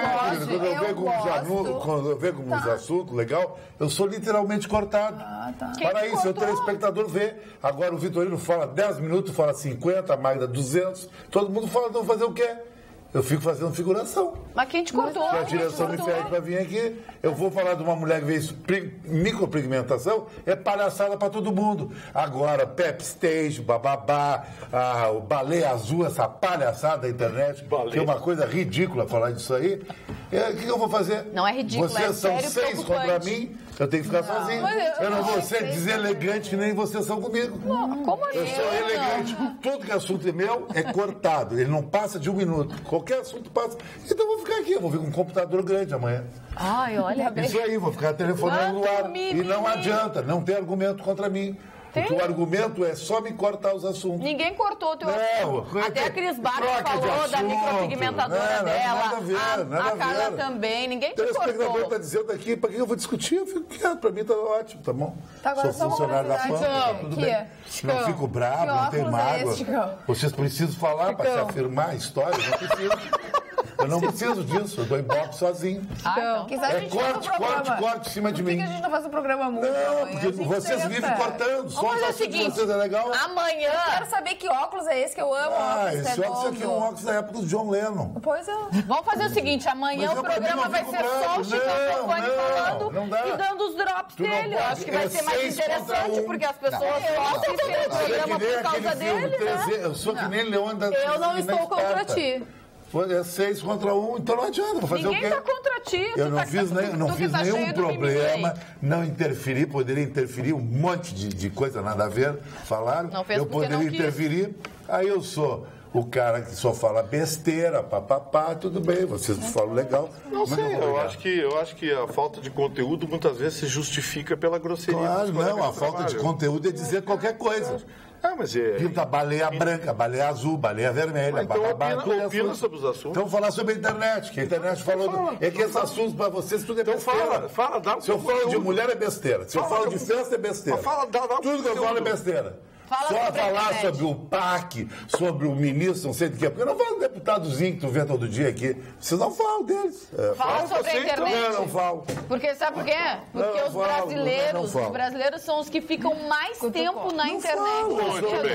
H: Quando eu venho com uns assuntos legal, eu sou literalmente cortado. Para isso, o telespectador vê. Agora o Vitorino fala 10 minutos, fala 50, a Magda 200. Todo mundo fala, então fazer o quê? Eu fico fazendo figuração.
G: Mas quem te contou?
H: Se a direção me pede para vir aqui, eu vou falar de uma mulher que fez micropigmentação, é palhaçada para todo mundo. Agora, Pep Stage, bababá, o balé azul, essa palhaçada da internet, que é uma coisa ridícula falar disso aí. O que eu vou fazer?
G: Não é ridículo,
H: vocês são 6 contra mim, eu tenho que ficar sozinho. Eu não vou ser deselegante que nem vocês são comigo.
G: Como assim?
H: Eu sou elegante. Tudo que é assunto meu é cortado. Ele não passa de 1 minuto. Qualquer assunto passa. Então eu vou ficar aqui. Eu vou vir com um computador grande amanhã.
G: Olha bem.
H: Isso aí, vou ficar telefonando no ar. E não adianta, não tem argumento contra mim. Porque o argumento é só me cortar os assuntos.
G: Ninguém cortou o teu assunto. Até a Cris Barra falou da micropigmentadora dela.
H: Nada a ver,
G: a Carla também. Ninguém te cortou. O
H: espectador está dizendo aqui, para que eu vou discutir? Eu fico quieto, para mim está ótimo, tá bom? Sou funcionário da PAN, tá tudo bem. Não fico bravo, não tenho mágoa. Vocês precisam falar para se afirmar a história, não preciso. Eu não preciso disso, eu dou Ibope sozinho.
D: Então,
H: corte em cima de mim.
D: Por que a gente não faz um programa muito?
H: Não, porque vocês vivem cortando. Só
G: o seguinte,
H: vocês é legal.
G: Amanhã...
D: Eu quero saber que óculos é esse que eu amo.
H: Esse óculos aqui é um óculos da época do John Lennon.
D: Pois é.
G: Vamos fazer o seguinte, amanhã o programa vai ser só o Chico falando e dando os drops dele. Eu acho que vai ser mais interessante, porque as pessoas gostam de ver o programa por causa dele, né?
H: Eu sou que nem Leão da...
G: Eu não estou contra ti.
H: É 6 contra 1, então não adianta. Vou fazer
G: Ninguém
H: o quê?
G: está contra ti.
H: Eu não fiz nenhum problema, não interferi, poderia interferir um monte de coisa nada a ver, falaram. Eu poderia interferir, aí eu sou o cara que só fala besteira, papapá, tudo bem, vocês falam legal.
F: Não sei, eu acho que a falta de conteúdo muitas vezes se justifica pela grosseria.
H: Claro, não, a falta de conteúdo é dizer qualquer coisa.
F: Mas
H: pinta baleia branca, baleia azul, baleia vermelha.
F: Então opina sobre os assuntos.
H: Então falar sobre a internet, que a internet falou... É que esses assuntos para vocês tudo é besteira.
F: Fala,
H: se eu falo de mulher é besteira. Se eu falo de festa é besteira. Tudo que eu falo é besteira. Só falar sobre o PAC, sobre o ministro, não sei do que. Porque eu não falo do deputadozinho que tu vê todo dia aqui. Vocês não falam deles.
G: Fala sobre a internet.
H: Eu não falo.
G: Porque sabe por quê? Porque os brasileiros são os que ficam mais tempo na internet.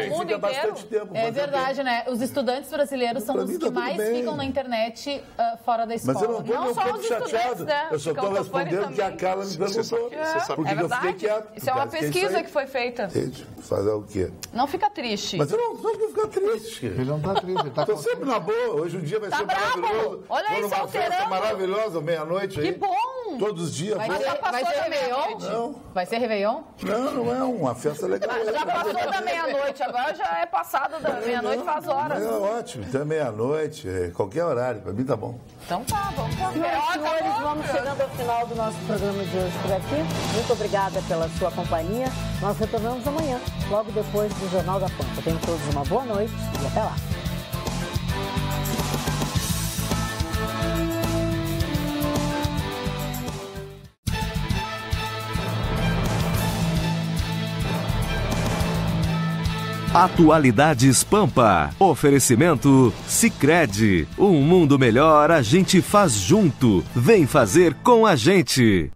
H: No mundo inteiro.
C: É verdade, né? Os estudantes brasileiros são os que mais ficam na internet fora da escola.
H: Mas eu não estou
G: não só os
H: chateado.
G: Né?
H: Eu só estou respondendo que a Carla me perguntou.
G: É verdade. Isso é uma pesquisa que foi feita.
H: Fazer o quê?
G: Não fica triste.
H: Mas eu não vou ficar triste.
E: Ele não está triste, ele está
H: Estou sempre na boa. Hoje um dia vai ser maravilhoso.
G: Olha aí,
H: uma festa maravilhosa, meia-noite aí.
G: Que bom!
H: Todos os dias.
C: Vai ser Réveillon?
H: Não.
C: Vai ser Réveillon?
H: Não é uma festa legal.
G: Já passou da meia-noite, agora já é passado da meia-noite, faz horas.
H: É ótimo, até meia-noite, qualquer horário, para mim tá bom.
G: Então tá, vamos pra
B: Senhores, vamos chegando ao final do nosso programa de hoje por aqui. Muito obrigada pela sua companhia. Nós retornamos amanhã, logo depois do Jornal da Pampa. Tenham todos uma boa noite e até lá.
A: Atualidades Pampa. Oferecimento Sicredi. Um mundo melhor a gente faz junto. Vem fazer com a gente.